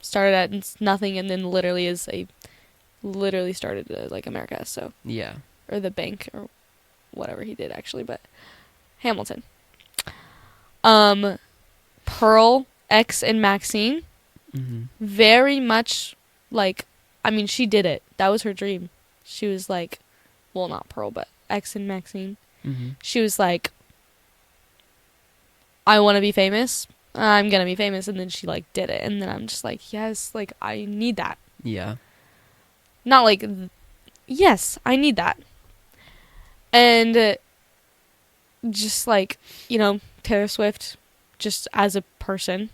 started at nothing and then literally started like America, so, Yeah. or the bank or whatever he did actually, but Hamilton. Pearl, X, and Maxine, Mm-hmm. very much like, I mean, she did it. That was her dream. She was like, well, not Pearl, but X and Maxine. Mm-hmm. She was like, I want to be famous. I'm going to be famous. And then she like did it. And then I'm just like, yes, like I need that. Yeah. Not like, yes, I need that. And just like, Taylor Swift, just as a person,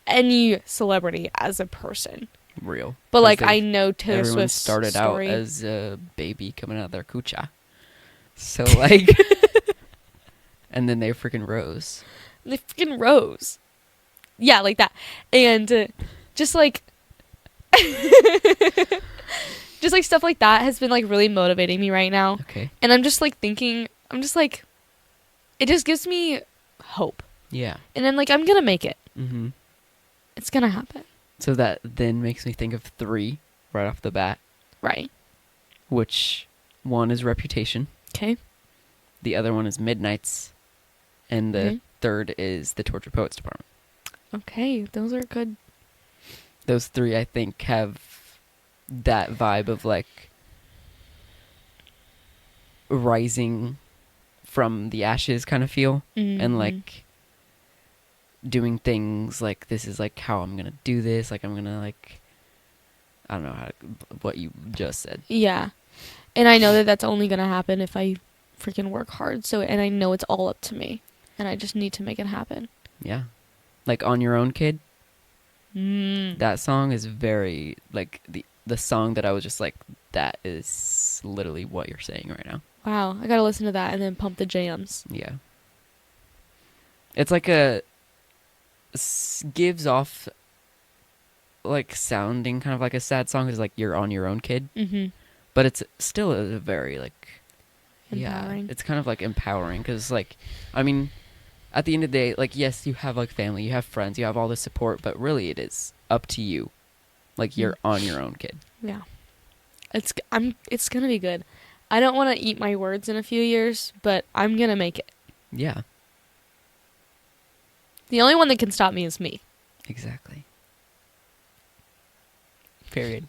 any celebrity as a person. Real. But 'Cause like I know Taylor everyone Swift's started story. out as a baby coming out of their coocha. So like, and then they freaking rose. They freaking rose. Yeah, like that. And just like just like stuff like that has been like really motivating me right now. Okay. And I'm just like thinking, it just gives me hope. Yeah. And I'm like, I'm going to make it. Mm-hmm. It's going to happen. So that then makes me think of 3 right off the bat, Right. which one is Reputation, Okay. the other one is Midnights, and the Mhm. third is the Torture Poets Department. Okay. Those are good. Those 3, I think, have that vibe of like rising from the ashes kind of feel, and like doing things like, this is like how I'm gonna do this, like I'm gonna like, I don't know what you just said. Yeah. And I know that that's only going to happen if I freaking work hard. And I know it's all up to me. And I just need to make it happen. Yeah. Like On Your Own, Kid. Mm. That song is very, like, the song that I was just like, that is literally what you're saying right now. Wow. I got to listen to that and then pump the jams. Yeah. It's like gives off, like, sounding kind of like a sad song. It's like, you're on your own, kid. Mm-hmm. But it's still a very, like, Empowering. yeah, it's kind of like empowering because, like, I mean, at the end of the day, like, yes, you have like family, you have friends, you have all this support, but really it is up to you. Like, you're on your own, kid. Yeah. It's going to be good. I don't want to eat my words in a few years, but I'm going to make it. Yeah, The only one that can stop me is me. exactly. Period.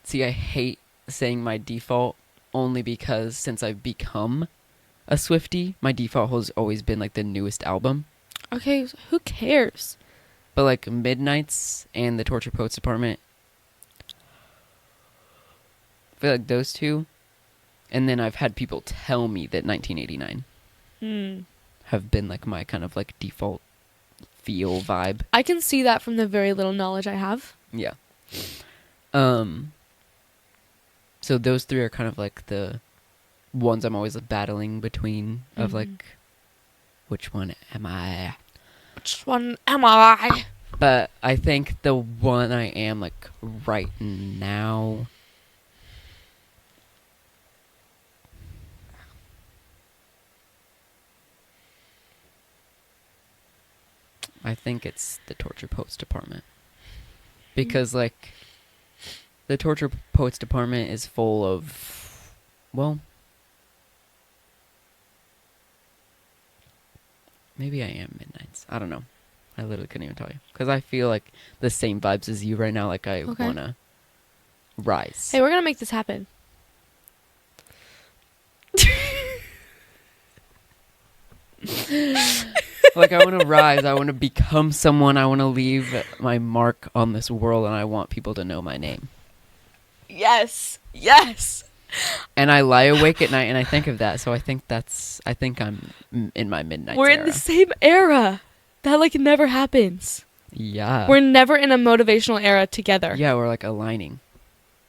See, I hate saying my default only because since I've become a Swiftie, my default has always been like the newest album. Okay, who cares? But like Midnights and the Torture Poets Department, I feel like those 2. And then I've had people tell me that 1989 have been like my kind of like default feel vibe. I can see that from the very little knowledge I have. Yeah. So those 3 are kind of like the ones I'm always battling between of like, which one am I? Which one am I? But I think the one I am like right now, I think it's the Torture Poets Department. Because like the Torture Poets Department is full of, well, maybe I am Midnights. I don't know. I literally couldn't even tell you. Because I feel like the same vibes as you right now. Like I Okay. want to rise. Hey, we're going to make this happen. Like, I want to rise. I want to become someone. I want to leave my mark on this world, and I want people to know my name. Yes. Yes. And I lie awake at night, and I think of that. So I think I'm in my midnight We're era. in the same era. That, like, never happens. Yeah. We're never in a motivational era together. Yeah, we're, like, aligning.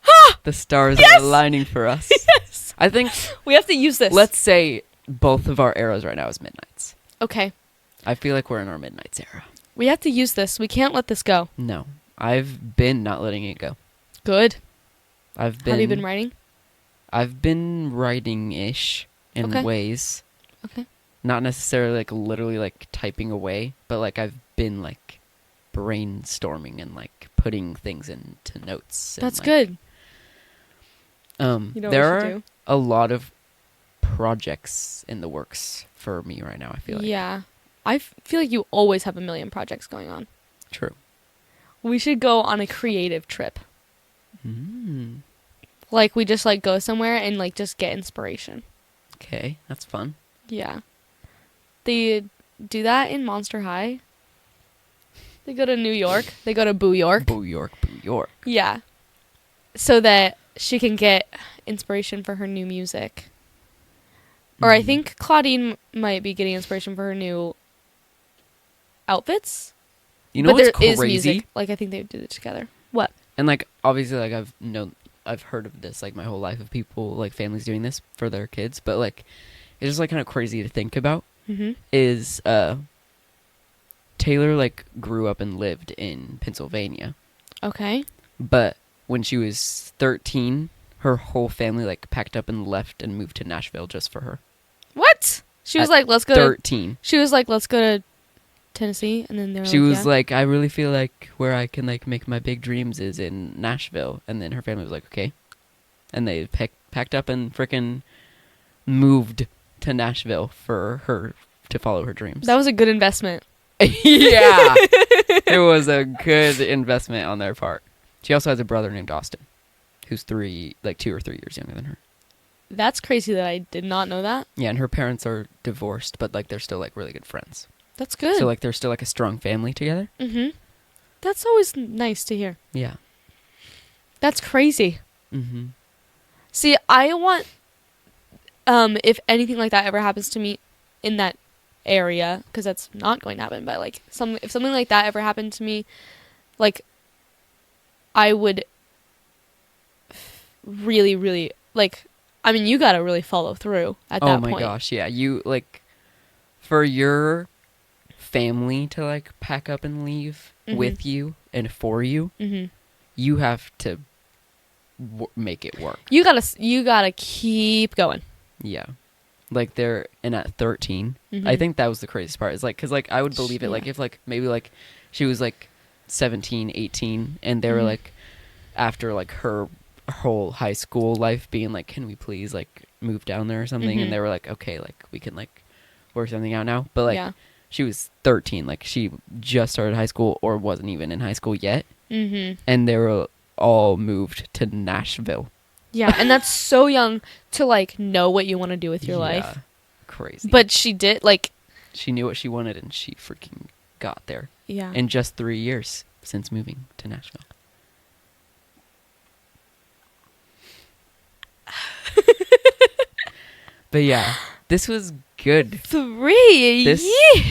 Ah! The stars Yes! are aligning for us. Yes. I think, We have to use this. let's say both of our eras right now is midnights. Okay. I feel like we're in our midnights era. We have to use this. We can't let this go. No. I've been not letting it go. Good. Have you been writing? I've been writing-ish in Okay. ways. Okay. Not necessarily, like, literally, like, typing away, but, like, I've been, like, brainstorming and, like, putting things into notes. That's and, good. Like, You know there what we should are do? a lot of projects in the works for me right now, I feel like. Yeah. I feel like you always have a million projects going on. True. We should go on a creative trip. Mm. Like, we just, like, go somewhere and, like, just get inspiration. Okay, that's fun. Yeah. They do that in Monster High. They go to New York. They go to Boo York. Boo York, Boo York. Yeah. So that she can get inspiration for her new music. Or I think Claudine might be getting inspiration for her new outfits. You know but what's there is crazy? music. Like, I think they did it together. What? And, like, obviously, like, I've heard of this, like, my whole life of people, like, families doing this for their kids, but, like, it's just, like, kind of crazy to think about, is, Taylor, like, grew up and lived in Pennsylvania, Okay. but when she was 13, her whole family, like, packed up and left and moved to Nashville just for her. What? She was At like, let's go 13. She was like, let's go to Tennessee, and then they were She like, was yeah. like, I really feel like where I can, like, make my big dreams is in Nashville. And then her family was like, okay. And they packed up and frickin' moved to Nashville for her to follow her dreams. That was a good investment. Yeah. It was a good investment on their part. She also has a brother named Austin, who's 2 or 3 years younger than her. That's crazy that I did not know that. Yeah, and her parents are divorced, but, like, they're still, like, really good friends. That's good. So, like, they're still, like, a strong family together. Mm-hmm. That's always nice to hear. Yeah. That's crazy. Mm-hmm. See, I want, if anything like that ever happens to me in that area, because that's not going to happen, but, like, if something like that ever happened to me, like, I would really, really, like, I mean, you gotta really follow through at that point. Oh my gosh, yeah. You, like, for your family to, like, pack up and leave with you and for you, you have to make it work. You gotta keep going. Yeah. Like, they're, and at 13, I think that was the craziest part. Is like, because, like, I would believe it, like, if, like, maybe, like, she was, like, 17, 18, and they were, like, after, like, her whole high school life being like, can we please, like, move down there or something? And they were like, okay, like, we can, like, work something out now. But, like, she was 13, like, she just started high school or wasn't even in high school yet. And they were all moved to Nashville. Yeah, and that's so young to, like, know what you want to do with your life. Crazy. But she did, like... She knew what she wanted, and she freaking got there. Yeah. In just 3 years since moving to Nashville. But yeah, this was good. 3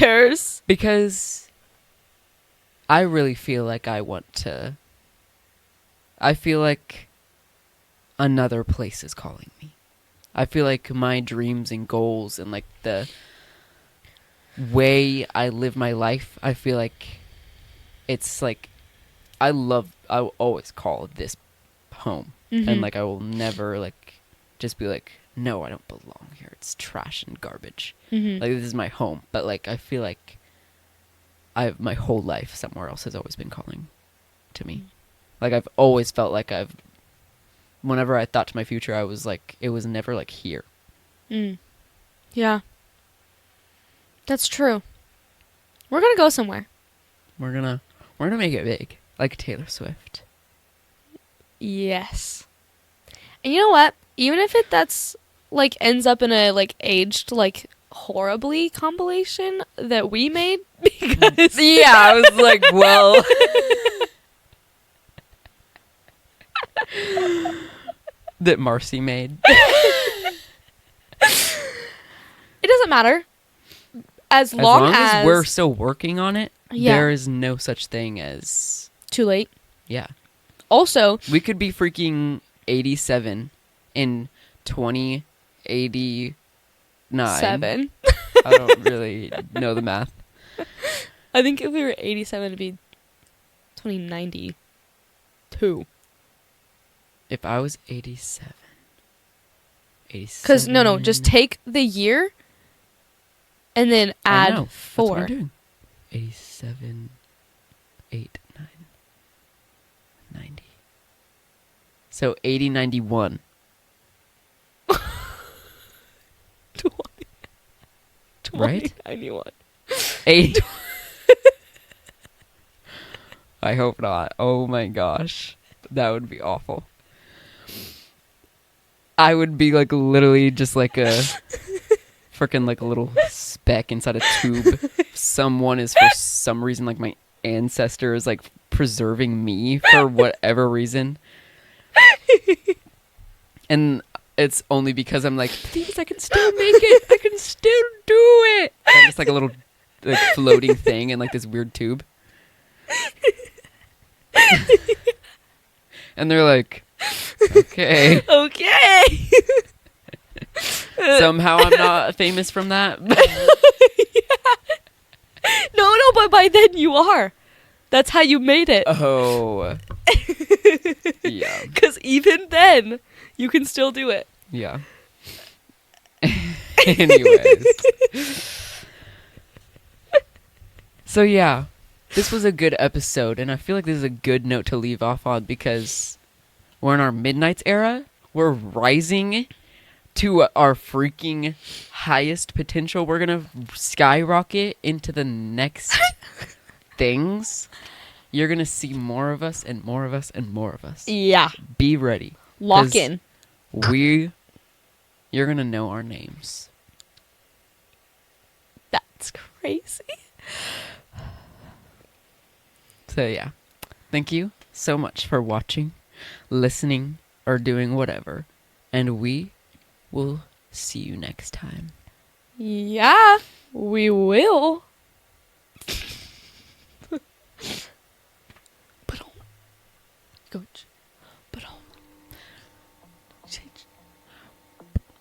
years? Because I really feel like I feel like another place is calling me. I feel like my dreams and goals and, like, the way I live my life, I feel like it's like I will always call this home. And, like, I will never, like, just be like, no, I don't belong here. It's trash and garbage. Like, this is my home. But, like, I feel like my whole life somewhere else has always been calling to me. Like, I've always felt like whenever I thought to my future, I was like, it was never, like, here. Yeah. That's true. We're gonna go somewhere. We're gonna make it big. Like Taylor Swift. Yes. And you know what? Even if that's, like, ends up in a, like, aged, like, horribly compilation that we made because Yeah, I was like, well. That Marcy made. it doesn't matter as long as we're still working on it. Yeah. There is no such thing as too late. yeah. Also, We could be freaking 87 in 2089. 7. I don't really know the math. I think if we were 87, it'd be 2092. If I was 87. Because no, just take the year and then I know. add That's 4. what I'm doing. 87, 8, 9, 90. So 80, 91. 20, Right? 91. 8. I hope not. Oh my gosh. That would be awful. I would be like literally just like a freaking like a little speck inside a tube. Someone is for some reason like my ancestor is like preserving me for whatever reason. And it's only because I'm like, please, I can still make it. I can still do it. I'm just like a little like floating thing in like this weird tube. And they're like, okay. Okay. Somehow I'm not famous from that. No, but by then you are. That's how you made it. Oh. Yeah. Because even then, you can still do it. Yeah. Anyways. So yeah, this was a good episode, and I feel like this is a good note to leave off on because we're in our Midnight's era. We're rising to our freaking highest potential. We're going to skyrocket into the next things. You're going to see more of us and more of us and more of us. Yeah. Be ready. Lock 'Cause in. You're going to know our names. That's crazy. So yeah, thank you so much for watching, listening, or doing whatever. And we will see you next time. Yeah, we will. Coach.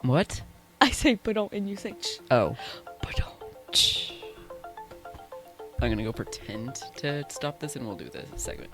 What? I say "but" and you say "ch." Oh. But I'm gonna go pretend to stop this and we'll do this segment.